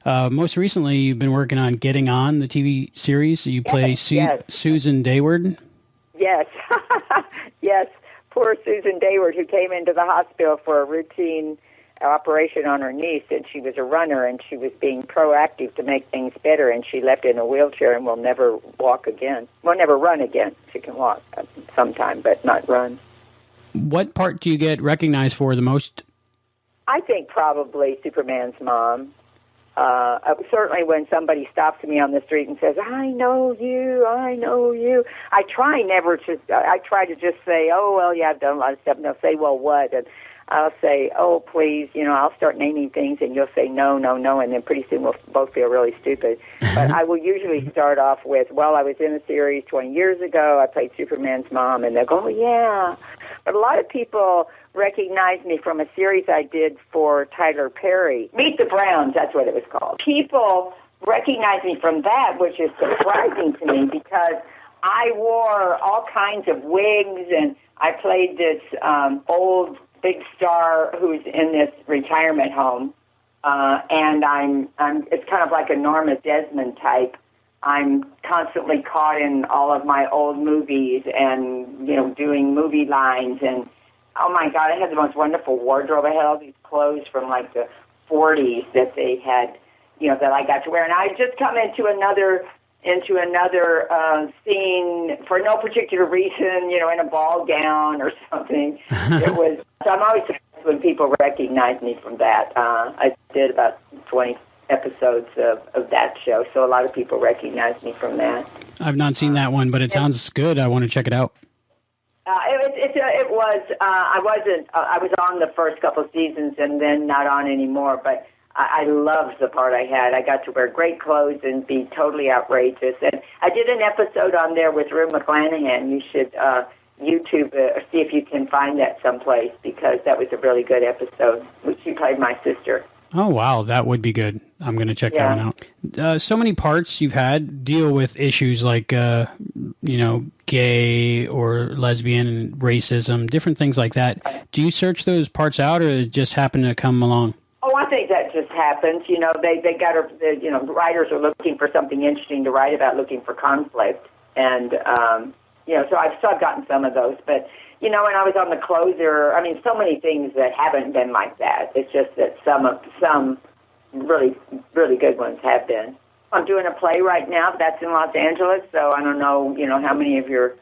Most recently, you've been working on Getting On, the TV series. You play Susan Dayward. Yes. Yes. poor Susan Dayward, who came into the hospital for a routine operation on her niece, and she was a runner, and she was being proactive to make things better, and she left in a wheelchair and will never walk again. Will never run again. She can walk sometime, but not run. What part do you get recognized for the most? I think probably Superman's mom. Certainly when somebody stops me on the street and says, I know you. I try to just say, oh, well, yeah, I've done a lot of stuff. And they'll say, well, what? And I'll say, oh, please, I'll start naming things, and you'll say, no, and then pretty soon we'll both feel really stupid. But I will usually start off with, well, I was in a series 20 years ago. I played Superman's mom, and they'll go, oh, yeah. But a lot of people recognize me from a series I did for Tyler Perry. Meet the Browns, that's what it was called. People recognize me from that, which is surprising to me because I wore all kinds of wigs, and I played this old big star who's in this retirement home, and I'm it's kind of like a Norma Desmond type. I'm constantly caught in all of my old movies and, doing movie lines, and oh my God, I had the most wonderful wardrobe. I had all these clothes from like the 40s that they had, that I got to wear, and I just come into another scene for no particular reason, in a ball gown or something. So I'm always surprised when people recognize me from that. I did about 20 episodes of that show, so a lot of people recognize me from that. I've not seen that one, but it sounds good. I want to check it out. I was on the first couple of seasons and then not on anymore, but I loved the part I had. I got to wear great clothes and be totally outrageous. And I did an episode on there with Rue McClanahan. You should YouTube see if you can find that someplace, because that was a really good episode. She played my sister. Oh, wow. That would be good. I'm going to check that one out. So many parts you've had deal with issues like, gay or lesbian, racism, different things like that. Do you search those parts out, or does it just happen to come along? Oh, I think that just happens. They writers are looking for something interesting to write about, looking for conflict. And, so I've gotten some of those. But, when I was on The Closer, so many things that haven't been like that. It's just that some really, really good ones have been. I'm doing a play right now that's in Los Angeles, so I don't know, how many of your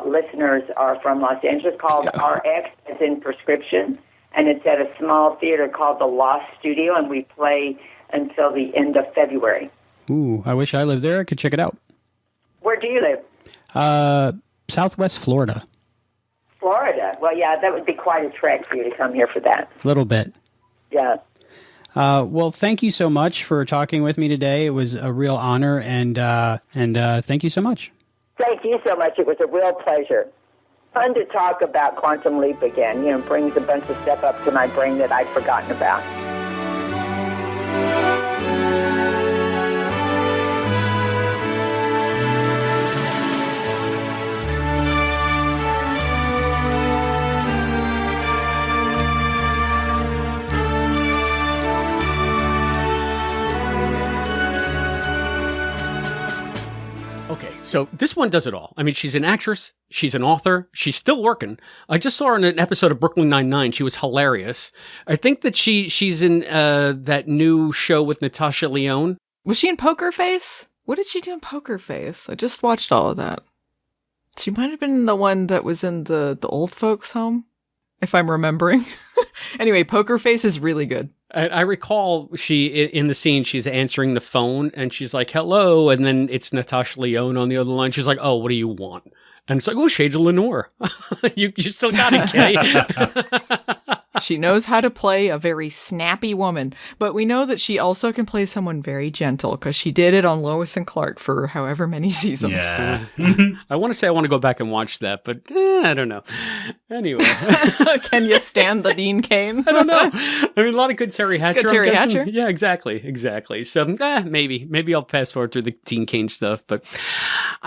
listeners are from Los Angeles, called RX, as in prescription, and it's at a small theater called the Lost Studio, and we play until the end of February. Ooh, I wish I lived there. I could check it out. Where do you live? Southwest Florida. Florida? Well, yeah, that would be quite a trek for you to come here for that. A little bit. Yeah. Well, thank you so much for talking with me today. It was a real honor, and thank you so much. Thank you so much. It was a real pleasure. Fun to talk about Quantum Leap again. Brings a bunch of stuff up to my brain that I'd forgotten about. So this one does it all. She's an actress. She's an author. She's still working. I just saw her in an episode of Brooklyn Nine-Nine. She was hilarious. I think that she's in that new show with Natasha Lyonne. Was she in Poker Face? What did she do in Poker Face? I just watched all of that. She might have been the one that was in the old folks' home, if I'm remembering. Anyway, Poker Face is really good. I recall in the scene, she's answering the phone and she's like, hello. And then it's Natasha Lyonne on the other line. She's like, oh, what do you want? And it's like, oh, shades of Lenore. you still got it, Kay. She knows how to play a very snappy woman, but we know that she also can play someone very gentle, because she did it on Lois and Clark for however many seasons. Yeah. I want to say I want to go back and watch that, but I don't know. Anyway. Can you stand the Dean Cain? I don't know. A lot of good Terry Hatcher. Good Terry Hatcher. Yeah, exactly. So maybe I'll pass forward through the Dean Cain stuff, but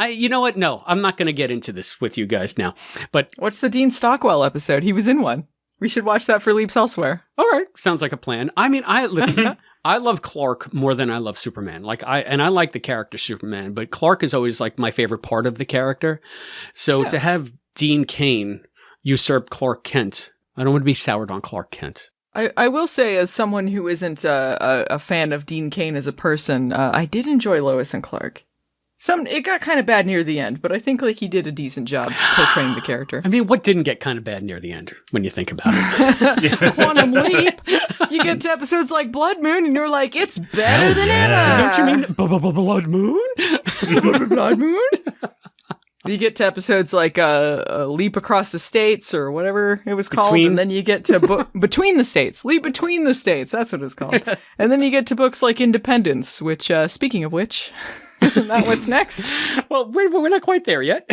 you know what? No, I'm not going to get into this with you guys now. But what's the Dean Stockwell episode? He was in one. We should watch that for Leaps Elsewhere. All right. Sounds like a plan. Listen, I love Clark more than I love Superman. I like the character Superman, but Clark is always like my favorite part of the character. So to have Dean Cain, usurp Clark Kent. I don't want to be soured on Clark Kent. I will say, as someone who isn't a fan of Dean Cain as a person, I did enjoy Lois and Clark. It got kind of bad near the end, but I think like he did a decent job portraying the character. I mean, what didn't get kind of bad near the end when you think about it? Quantum Leap. You get to episodes like Blood Moon, and you're like, it's better than ever. Don't you mean Blood Moon? Blood Moon? You get to episodes like Leap Across the States or whatever it was called, and then you get to Between the States. Leap Between the States, that's what it was called. And then you get to books like Independence, which, speaking of which... Isn't that what's next? Well, we're not quite there yet.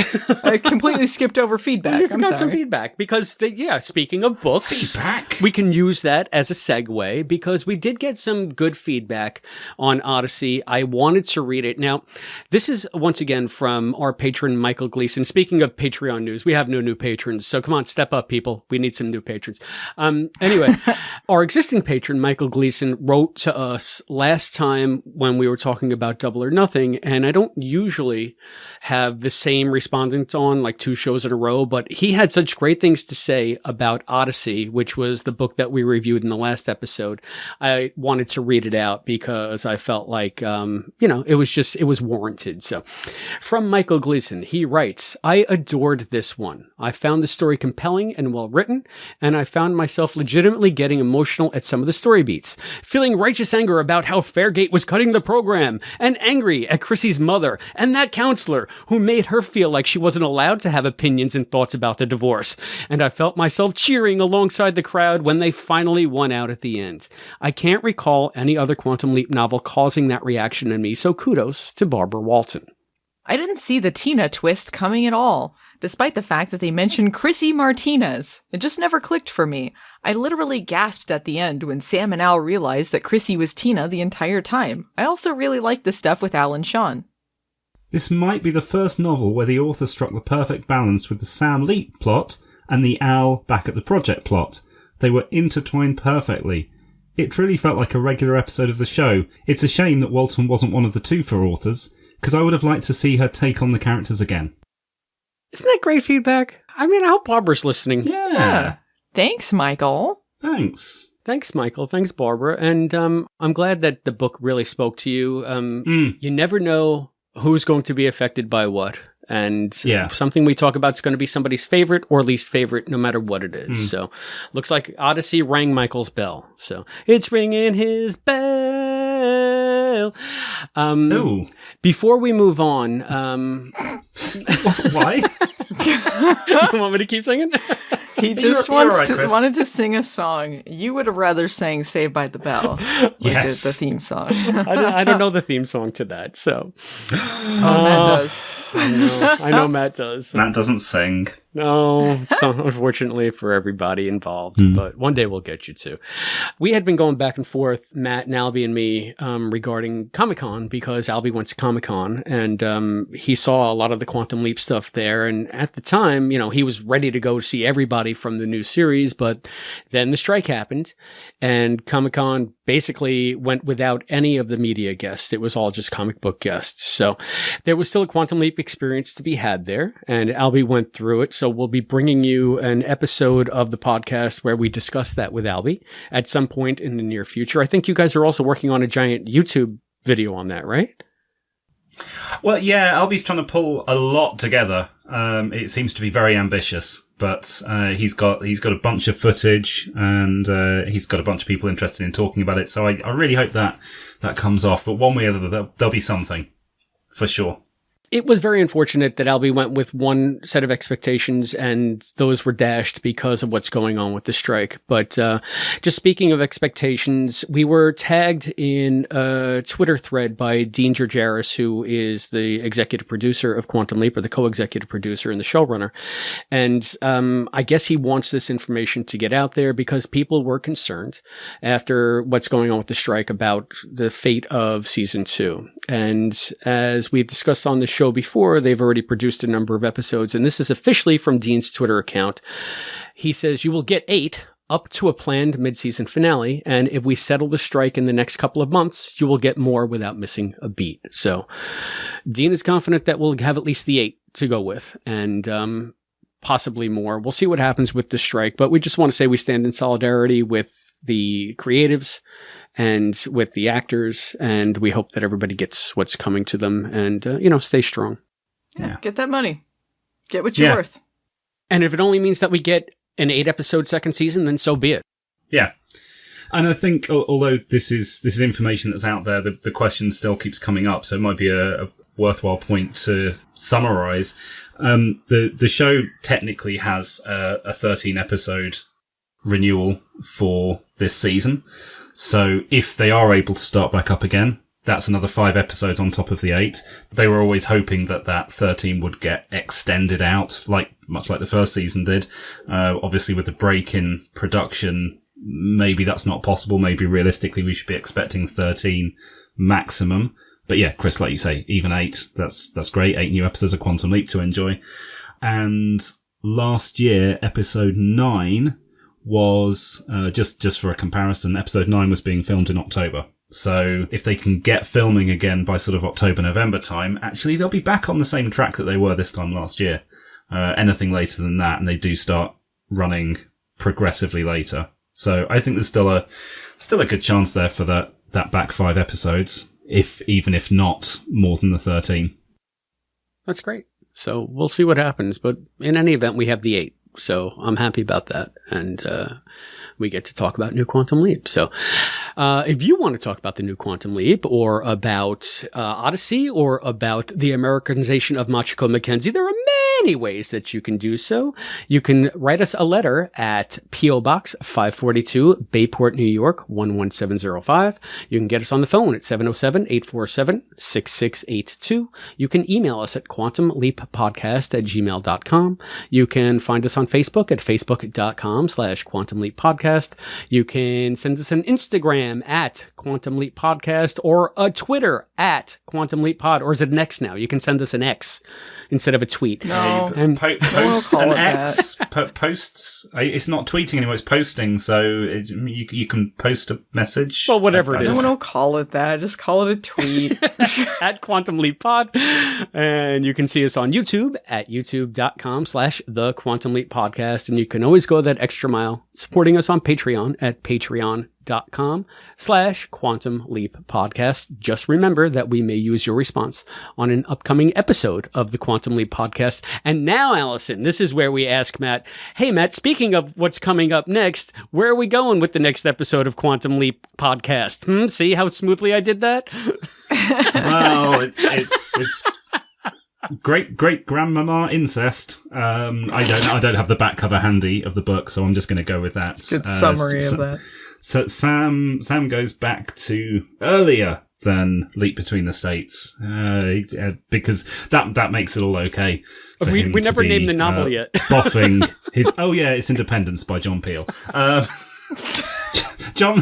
I completely skipped over feedback. We forgot some feedback because, speaking of books, feedback, we can use that as a segue because we did get some good feedback on Odyssey. I wanted to read it. Now, this is once again from our patron, Michael Gleason. Speaking of Patreon news, we have no new patrons. So come on, step up, people. We need some new patrons. Anyway, our existing patron, Michael Gleason, wrote to us last time when we were talking about Double or Nothing. And I don't usually have the same respondent on like 2 shows in a row, but he had such great things to say about Odyssey, which was the book that we reviewed in the last episode. I wanted to read it out because I felt like, it was warranted. So from Michael Gleason, he writes, I adored this one. I found the story compelling and well written, and I found myself legitimately getting emotional at some of the story beats, feeling righteous anger about how Fairgate was cutting the program, and angry at Chrissy's mother and that counselor who made her feel like she wasn't allowed to have opinions and thoughts about the divorce. And I felt myself cheering alongside the crowd when they finally won out at the end. I can't recall any other Quantum Leap novel causing that reaction in me, so kudos to Barbara Walton. I didn't see the Tina twist coming at all, despite the fact that they mentioned Chrissy Martinez. It just never clicked for me. I literally gasped at the end when Sam and Al realized that Chrissy was Tina the entire time. I also really liked the stuff with Al and Sean. This might be the first novel where the author struck the perfect balance with the Sam Leap plot and the Al back at the project plot. They were intertwined perfectly. It truly felt like a regular episode of the show. It's a shame that Walton wasn't one of the 2 for authors, because I would have liked to see her take on the characters again. Isn't that great feedback? I mean, I hope Barbara's listening. Yeah. Thanks, Michael. Thanks. Thanks, Michael. Thanks, Barbara. And I'm glad that the book really spoke to you. You never know who's going to be affected by what. And something we talk about is going to be somebody's favorite or least favorite, no matter what it is. So looks like Odyssey rang Michael's bell. So it's ringing his bell. Before we move on, why? You want me to keep singing? He just wanted to sing a song. You would have rather sang Saved by the Bell. Yes. The theme song. I don't know the theme song to that, so. Matt does. I know Matt does. Matt doesn't sing. No, unfortunately for everybody involved, but one day we'll get you to. We had been going back and forth, Matt and Albie and me, regarding Comic-Con, because Albie went to Comic-Con and he saw a lot of the Quantum Leap stuff there. And at the time, he was ready to go see everybody from the new series, but then the strike happened and Comic-Con basically went without any of the media guests. It was all just comic book guests. So there was still a Quantum Leap experience to be had there, and Albie went through it. So we'll be bringing you an episode of the podcast where we discuss that with Albie at some point in the near future. I think you guys are also working on a giant YouTube video on that, right? Well, yeah, Albie's trying to pull a lot together. It seems to be very ambitious, but he's got a bunch of footage and he's got a bunch of people interested in talking about it. So I really hope that comes off. But one way or the other, there'll be something for sure. It was very unfortunate that Albie went with one set of expectations and those were dashed because of what's going on with the strike. But just speaking of expectations, we were tagged in a Twitter thread by Dean Georgaris, who is the executive producer of Quantum Leap, or the co-executive producer and the showrunner. And I guess he wants this information to get out there because people were concerned after what's going on with the strike about the fate of season 2. And as we've discussed on the show before, they've already produced a number of episodes, and this is officially from Dean's Twitter account. He says, "You will get 8 up to a planned mid-season finale, and if we settle the strike in the next couple of months, you will get more without missing a beat." So Dean is confident that we'll have at least the 8 to go with, and possibly more. We'll see what happens with the strike, but we just want to say we stand in solidarity with the creatives and with the actors, and we hope that everybody gets what's coming to them and, stay strong. Yeah. Get that money. Get what you're worth. And if it only means that we get an 8-episode second season, then so be it. Yeah. And I think, although this is information that's out there, the question still keeps coming up, so it might be a worthwhile point to summarize. The show technically has a 13-episode renewal for this season. So if they are able to start back up again, that's another 5 episodes on top of the 8. They were always hoping that 13 would get extended out, much like the first season did. Obviously, with the break in production, maybe that's not possible. Maybe realistically, we should be expecting 13 maximum. But yeah, Chris, like you say, even 8, that's great. 8 new episodes of Quantum Leap to enjoy. And last year, episode 9 was, just for a comparison, episode 9 was being filmed in October. So if they can get filming again by sort of October, November time, actually they'll be back on the same track that they were this time last year. Anything later than that, and they do start running progressively later. So I think there's still a good chance there for that back 5 episodes, even if not more than the 13. That's great. So we'll see what happens, but in any event, we have the 8. So I'm happy about that. And we get to talk about New Quantum Leap. So if you want to talk about the New Quantum Leap or about Odyssey or about the Americanization of Machiko McKenzie, there are many ways that you can do so. You can write us a letter at P.O. Box 542, Bayport, New York, 11705. You can get us on the phone at 707-847-6682. You can email us at quantumleappodcast@gmail.com. You can find us on Facebook at facebook.com/quantumleappodcast. You can send us an Instagram at Quantum Leap Podcast or a Twitter at Quantum Leap Pod. Or is it an X now? You can send us an X instead of a tweet. No. Post an X. Posts. It's not tweeting anymore. It's posting. So you can post a message. Well, whatever it is. Don't call it that. Just call it a tweet. At Quantum Leap Pod. And you can see us on YouTube at youtube.com/The Quantum Leap Podcast. And you can always go that extra mile supporting us on Patreon at patreon.com/Quantum Leap Podcast. Just remember that we may use your response on an upcoming episode of the Quantum Leap Podcast. And now, Allison, this is where we ask Matt, hey, Matt, speaking of what's coming up next, where are we going with the next episode of Quantum Leap Podcast? See how smoothly I did that? Well, it's great grandmama incest. I don't have the back cover handy of the book, so I'm just going to go with that. Good summary of that. So Sam goes back to earlier than Leap Between the States, because that makes it all okay. We never named the novel yet. Boffing his. Oh yeah, it's Independence by John Peel. John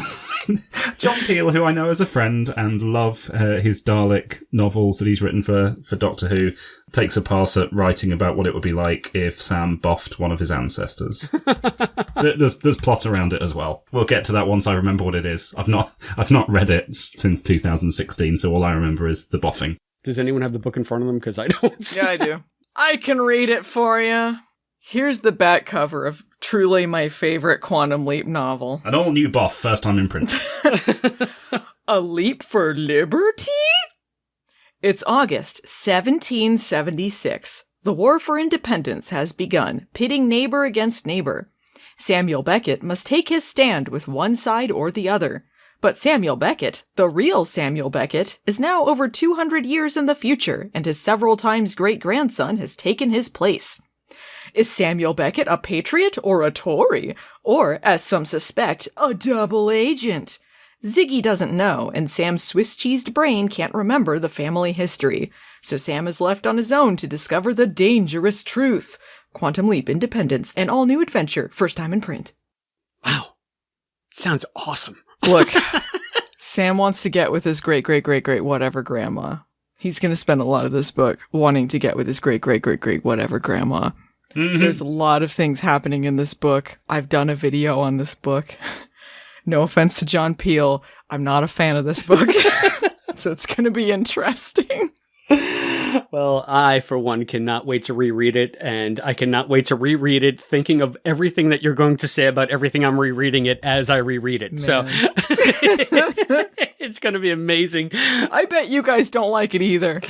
Peel, who I know as a friend and love his Dalek novels that he's written for Doctor Who, takes a pass at writing about what it would be like if Sam boffed one of his ancestors. There's plot around it as well. We'll get to that once I remember what it is. I've not read it since 2016, so all I remember is the boffing. Does anyone have the book in front of them? Because I don't. Yeah, I do. I can read it for you. Here's the back cover of truly my favorite Quantum Leap novel. An all-new boff, first time in print. A Leap for Liberty? It's August 1776. The war for independence has begun, pitting neighbor against neighbor. Samuel Beckett must take his stand with one side or the other. But Samuel Beckett, the real Samuel Beckett, is now over 200 years in the future, and his several times great-grandson has taken his place. Is Samuel Beckett a patriot or a Tory? Or, as some suspect, a double agent? Ziggy doesn't know, and Sam's Swiss-cheesed brain can't remember the family history. So Sam is left on his own to discover the dangerous truth. Quantum Leap Independence, an all-new adventure, first time in print. Wow. Sounds awesome. Look, Sam wants to get with his great-great-great-great-whatever grandma. He's going to spend a lot of this book wanting to get with his great-great-great-great-whatever grandma. Mm-hmm. There's a lot of things happening in this book. I've done a video on this book. No offense to John Peel, I'm not a fan of this book. So it's going to be interesting. Well, I, for one, cannot wait to reread it, and I cannot wait to reread it thinking of everything that you're going to say about everything I'm rereading it as I reread it. Man. So it's going to be amazing. I bet you guys don't like it either.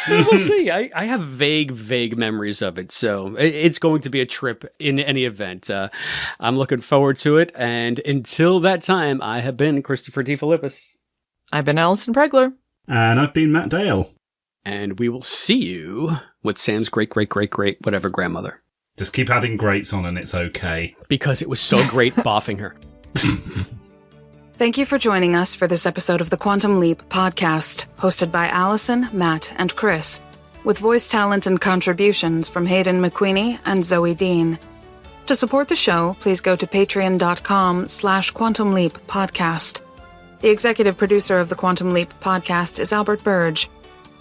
We'll see. I have vague memories of it, so it's going to be a trip in any event. I'm looking forward to it, and until that time, I have been Christopher DeFilippis. I've been Allison Pregler. And I've been Matt Dale. And we will see you with Sam's great whatever grandmother. Just keep adding greats on and it's okay. Because it was so great boffing her. Thank you for joining us for this episode of the Quantum Leap podcast, hosted by Allison, Matt, and Chris, with voice talent and contributions from Hayden McQueenie and Zoe Dean. To support the show, please go to patreon.com/quantumleappodcast. The executive producer of the Quantum Leap podcast is Albert Burge.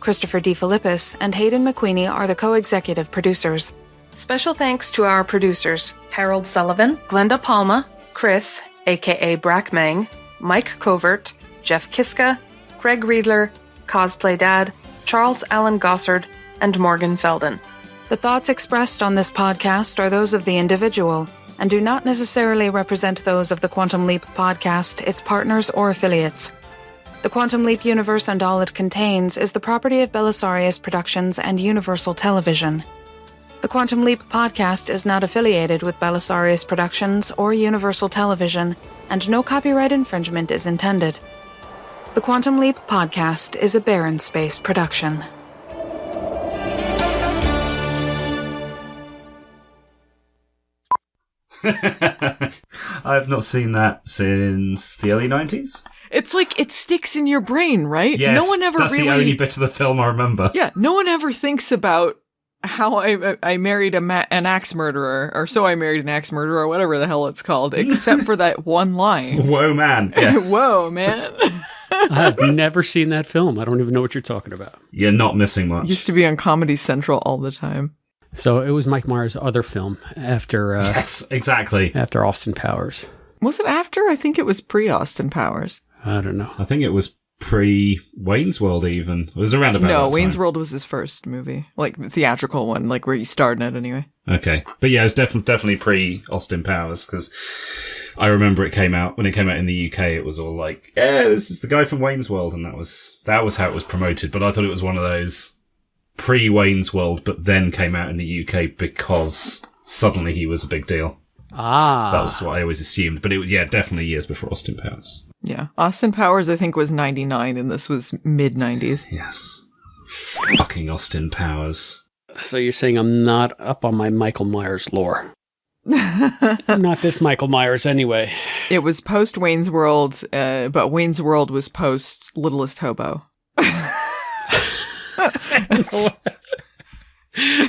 Christopher DeFilippis and Hayden McQueenie are the co-executive producers. Special thanks to our producers, Harold Sullivan, Glenda Palma, Chris, a.k.a. Brackmang, Mike Covert, Jeff Kiska, Craig Riedler, Cosplay Dad, Charles Allen Gossard, and Morgan Felden. The thoughts expressed on this podcast are those of the individual and do not necessarily represent those of the Quantum Leap podcast, its partners, or affiliates. The Quantum Leap universe and all it contains is the property of Belisarius Productions and Universal Television. The Quantum Leap podcast is not affiliated with Belisarius Productions or Universal Television, and no copyright infringement is intended. The Quantum Leap podcast is a Barren Space production. I've not seen that since the early 90s. It's like it sticks in your brain, right? Yes, no one ever that's really... the only bit of the film I remember. Yeah, no one ever thinks about how I married an axe murderer, or so I married an axe murderer, or whatever the hell it's called, except for that one line. Whoa, man. Yeah. Whoa, man. I've never seen that film. I don't even know what you're talking about. You're not missing much. Used to be on Comedy Central all the time. So it was Mike Myers' other film after... yes, exactly. After Austin Powers. Was it after? I think it was pre-Austin Powers. I don't know. I think it was pre-Wayne's World even. It was around about that time. Wayne's World was his first movie. Like, theatrical one, like where he starred in it anyway. Okay. But yeah, it was definitely pre-Austin Powers, because I remember it came out, when it came out in the UK, it was all like, yeah, this is the guy from Wayne's World, and that was how it was promoted. But I thought it was one of those pre-Wayne's World, but then came out in the UK because suddenly he was a big deal. Ah. That was what I always assumed. But it was, yeah, definitely years before Austin Powers. Yeah. Austin Powers, I think, was 99, and this was mid-90s. Yes. Fucking Austin Powers. So you're saying I'm not up on my Michael Myers lore? Not this Michael Myers, anyway. It was post-Wayne's World, but Wayne's World was post-Littlest Hobo.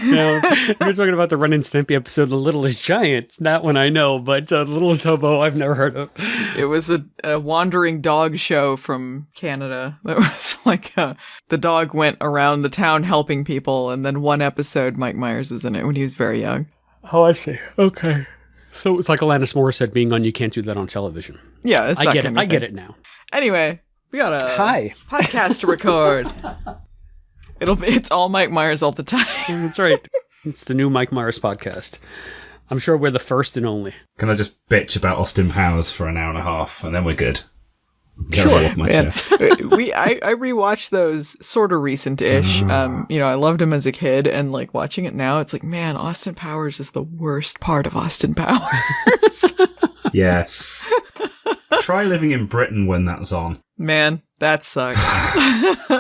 No, we're talking about the Ren and Stimpy episode, The Littlest Giant. That one I know, but The Littlest Hobo I've never heard of. It was a wandering dog show from Canada. That was like the dog went around the town helping people, and then one episode Mike Myers was in it when he was very young. Oh, I see. Okay. So it's like Alanis Morissette being on You Can't Do That on Television. Yeah, it's I get it. I get it now. Anyway, we got a podcast to record. It's all Mike Myers all the time. That's right. It's the new Mike Myers podcast. I'm sure we're the first and only. Can I just bitch about Austin Powers for an hour and a half, and then we're good? Get it off my chest. I rewatched those sort of recent-ish. I loved him as a kid, and like watching it now, it's like, man, Austin Powers is the worst part of Austin Powers. Yes. Try living in Britain when that's on. Man, that sucks.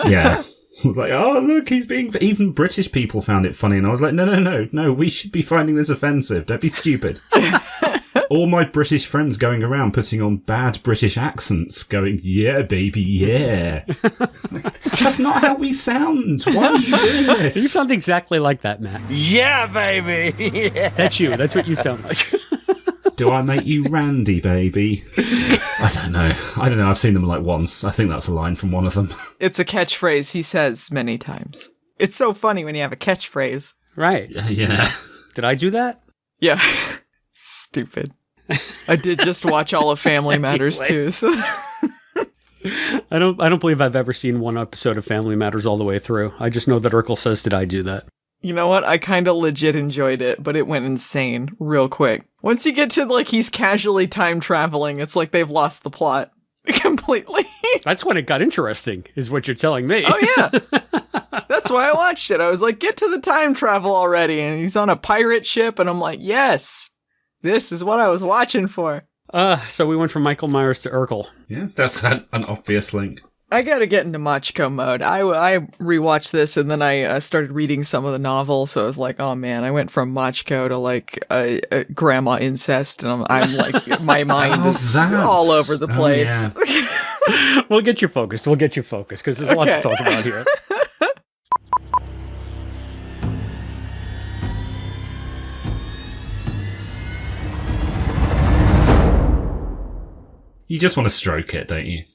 Yeah. I was like, oh, look, he's being... Even British people found it funny. And I was like, no, we should be finding this offensive. Don't be stupid. All my British friends going around putting on bad British accents, going, yeah, baby, yeah. That's not how we sound. Why are you doing this? You sound exactly like that, Matt. Yeah, baby. Yeah. That's you. That's what you sound like. Do I make you Randy, baby? I don't know. I've seen them like once. I think that's a line from one of them. It's a catchphrase he says many times. It's so funny when you have a catchphrase. Right. Yeah. Did I do that? Yeah. Stupid. I did just watch all of Family Matters too. So. I don't believe I've ever seen one episode of Family Matters all the way through. I just know that Urkel says, did I do that? You know what? I kind of legit enjoyed it, but it went insane real quick. Once you get to, like, he's casually time traveling, it's like they've lost the plot completely. That's when it got interesting, is what you're telling me. Oh, yeah. That's why I watched it. I was like, get to the time travel already. And he's on a pirate ship, and I'm like, yes, this is what I was watching for. So we went from Michael Myers to Urkel. Yeah, that's an obvious link. I gotta get into Machiko mode. I rewatched this and then I started reading some of the novel, so I was like, oh man, I went from Machiko to like grandma incest, and I'm like, my mind is all over the place. Oh, yeah. We'll get you focused, because there's a lot to talk about here. You just want to stroke it, don't you?